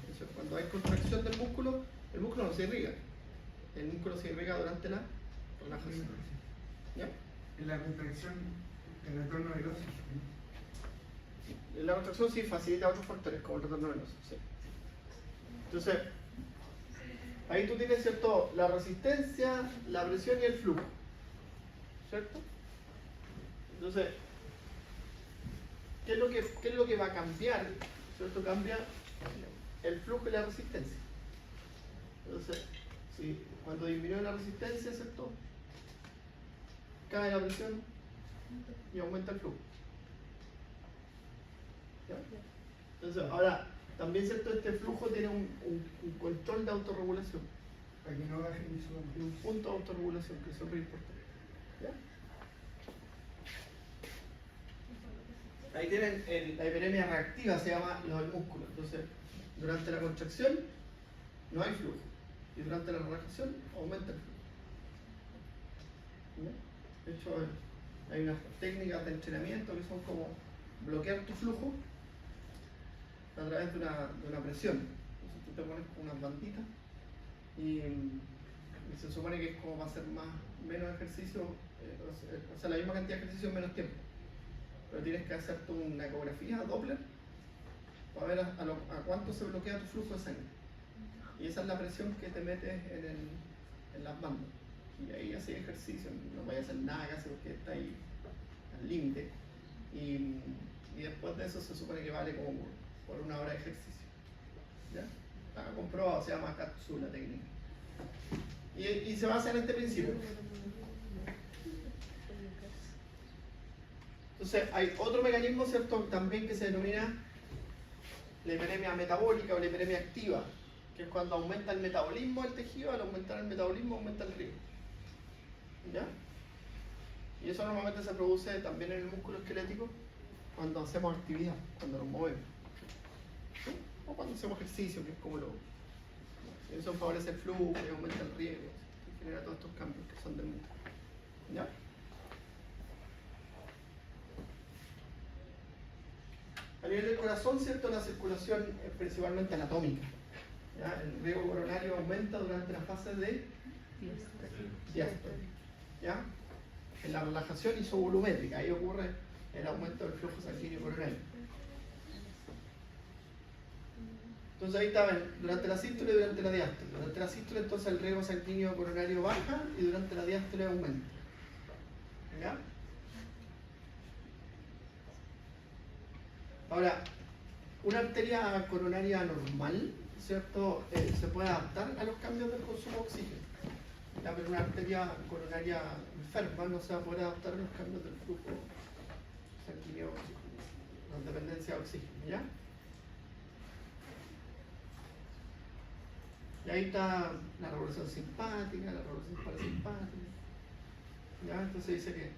Entonces, cuando hay contracción del músculo, el músculo no se irriga. El músculo se irriga durante la relajación. ¿Ya? En la contracción, el retorno venoso. La contracción sí facilita otros factores, como el retorno venoso. Sí. Entonces, ahí tú tienes, ¿cierto?, la resistencia, la presión y el flujo. ¿Cierto? Entonces, ¿qué es lo que va a cambiar? ¿Cierto? Cambia el flujo y la resistencia. Entonces, Si, cuando disminuye la resistencia, ¿cierto? Cae la presión y aumenta el flujo. ¿Ya? Entonces, ahora, también cierto, este flujo tiene un control de autorregulación. Para que no baje ni suba Y un punto de autorregulación, que es súper importante. ¿Ya? Ahí tienen la hiperemia reactiva, se llama lo del músculo. Entonces, durante la contracción no hay flujo. Y durante la relajación aumenta el flujo. ¿Ya? De hecho, hay unas técnicas de entrenamiento que son como bloquear tu flujo a través de una presión. Entonces tú te pones con unas banditas y se supone que es como para hacer menos ejercicio, o sea, la misma cantidad de ejercicio en menos tiempo. Pero tienes que hacer tú una ecografía Doppler para ver a cuánto se bloquea tu flujo de sangre. Y esa es la presión que te metes en las bandas. Y ahí haces ejercicio, no vayas a hacer nada casi porque está ahí al límite. Y después de eso se supone que vale como por una hora de ejercicio. ¿Ya? Está comprobado, se llama cápsula técnica. Y se basa en este principio. Entonces, hay otro mecanismo, ¿cierto?, también que se denomina la hiperemia metabólica o la hiperemia activa, que es cuando aumenta el metabolismo del tejido. Al aumentar el metabolismo, aumenta el riesgo. ¿Ya? Y eso normalmente se produce también en el músculo esquelético cuando hacemos actividad, cuando nos movemos. ¿Sí? O cuando hacemos ejercicio, que es como eso favorece el flujo y aumenta el riesgo, y genera todos estos cambios que son del músculo. ¿Ya? A nivel del corazón, ¿cierto? La circulación es principalmente anatómica. ¿Ya? El riesgo coronario aumenta durante la fase de diástole. ¿Ya? En la relajación isovolumétrica, ahí ocurre el aumento del flujo sanguíneo coronario. Entonces ahí está, durante la sístole y durante la diástole. Durante la sístole entonces el riesgo sanguíneo coronario baja y durante la diástole aumenta. ¿Ya? Ahora, una arteria coronaria normal, ¿cierto? Se puede adaptar a los cambios del consumo de oxígeno. ¿Ya? Pero una arteria coronaria enferma no se va a poder adaptar a los cambios del flujo sanguíneo, la dependencia de oxígeno. ¿Ya? Y ahí está la revolución simpática, la revolución parasimpática. ¿Ya? Entonces dice que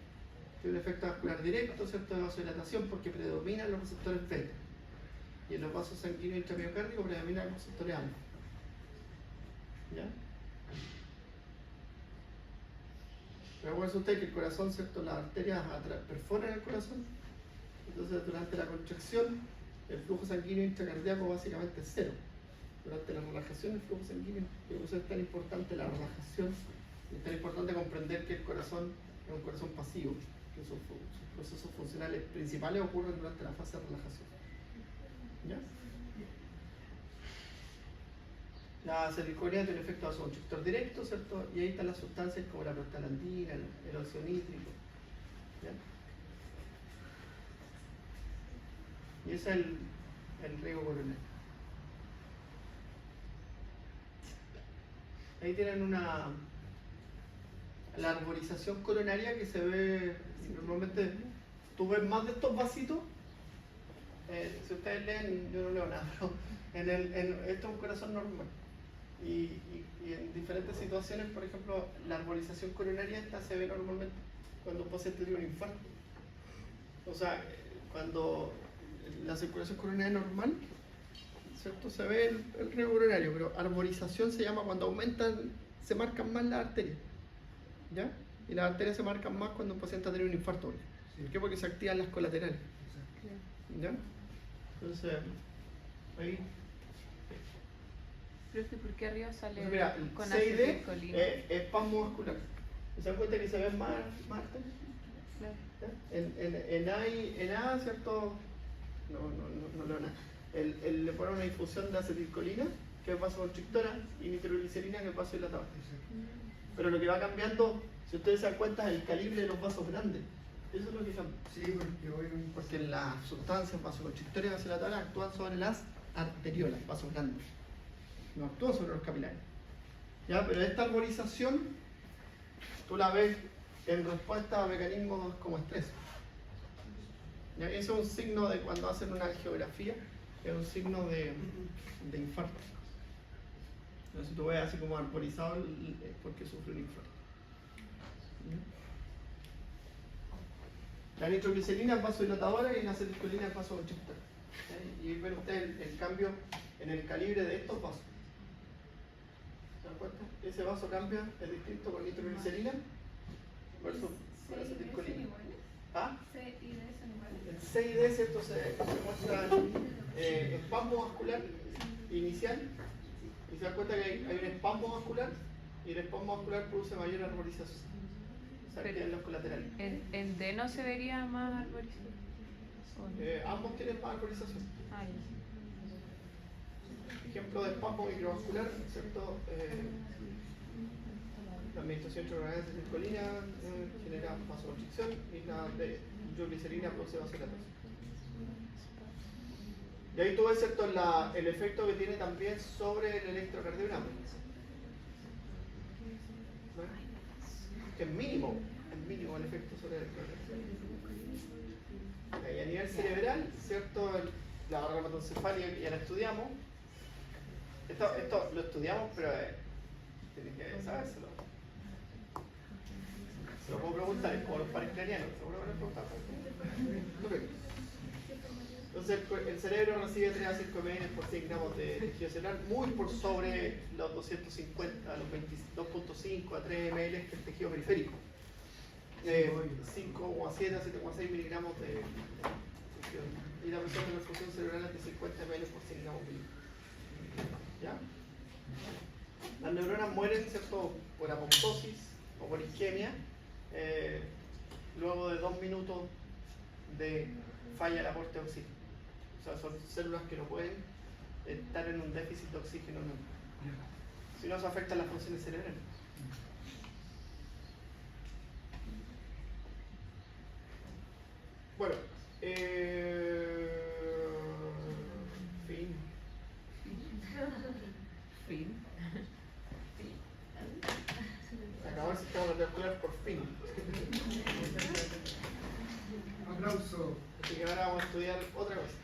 tiene un efecto vascular directo, ¿cierto?, de vasodilatación, porque predominan los receptores beta. Y en los vasos sanguíneos intramiocárdicos predominan los receptores alfa. ¿Ya? Recuerden ustedes que el corazón, ¿cierto?, las arterias perforan el corazón. Entonces, durante la contracción, el flujo sanguíneo intracardíaco básicamente es cero. Durante la relajación, el flujo sanguíneo, por eso es tan importante la relajación, es tan importante comprender que el corazón es un corazón pasivo, que sus procesos funcionales principales ocurren durante la fase de relajación. ¿Ya? La acetylcolinina tiene un efecto vasoconstrictor directo, ¿cierto? Y ahí están las sustancias como la prostaglandina, el óxido nítrico. ¿Ya? Y ese es el riesgo coronario. Ahí tienen la arborización coronaria que se ve normalmente. Tú ves más de estos vasitos. Si ustedes leen, yo no leo nada, pero esto es un corazón normal. Y en diferentes situaciones, por ejemplo, la arborización coronaria esta se ve normalmente cuando un paciente tiene un infarto. O sea, cuando la circulación coronaria es normal, ¿cierto?, se ve el riesgo coronario, pero arborización se llama cuando aumentan, se marcan más las arterias. ¿Ya? Y las arterias se marcan más cuando un paciente ha tenido un infarto. Sí. ¿Por qué? Porque se activan las colaterales. ¿Ya? Entonces, ahí. Pero es que ¿por qué arriba sale Entonces, mira, el con CID acetilcolina? es espasmo muscular. ¿Se dan cuenta que se ven más arterias? Claro. En A, ¿cierto? No leo nada. Le ponen una infusión de acetilcolina, que es vasoconstrictora, y nitroglicerina, que es vasodilatadora. Pero lo que va cambiando, si ustedes se dan cuenta, es el calibre de los vasos grandes. Eso es lo que cambia. Sí, porque Porque las sustancias vasoconstrictoras y vasodilatadoras actúan sobre las arteriolas, vasos grandes. No actúan sobre los capilares. ¿Ya? Pero esta arborización tú la ves en respuesta a mecanismos como estrés. ¿Ya? Eso es un signo de cuando hacen una angiografía, es un signo de infarto. Entonces, si tú ves así como arborizado es porque sufre un infarto. La nitroglicerina es vasodilatadora y la acetilcolina es vasoconstrictora. Y ahí ven ustedes el cambio en el calibre de estos vasos. ¿Se dan cuenta? Ese vaso cambia, es distinto con nitroglicerina versus con acetilcolina. ¿Ah? C y D son iguales. El C y D, ¿cierto? Se muestra espasmo vascular inicial. Y se dan cuenta que hay un espasmo vascular y el espasmo vascular produce mayor arborización. O sea, que en los colaterales. ¿En D no se vería más arborizado? ¿O no? Ambos tienen más arborización. Ah, ya. Ejemplo de espasmo microvascular, ¿cierto? La administración intraorgánica de acetilcolina genera vasoconstricción y la de nitroglicerina produce vasodilatación. Y ahí tú ves, ¿cierto? El efecto que tiene también sobre el electrocardiograma. ¿No? Que es mínimo el efecto sobre el electrocardiograma. Y a nivel cerebral, ¿cierto? La barra hematoencefálica que ya la estudiamos. Esto lo estudiamos, pero tienen que sabérselo. Se lo puedo preguntar, es como los pares cranianos, se lo puedo preguntar. Entonces el cerebro recibe 3 a 5 ml por 100 gramos de tejido celular, muy por sobre los 250, los 22.5 a 3 ml que es el tejido periférico. 5,7 a 7,6 miligramos de tejido. Y la presión de perfusión cerebral es de 50 ml por 100 gramos de líquido. ¿Ya? Las neuronas mueren, ¿cierto?, por apoptosis o por isquemia luego de 2 minutos de falla del aporte de oxígeno. O sea, son células que no pueden estar en un déficit de oxígeno nunca. Si no, eso afecta las funciones cerebrales. Bueno, fin. Se acabó el sistema cardiovascular por fin. Aplauso. Así que ahora vamos a estudiar otra cosa.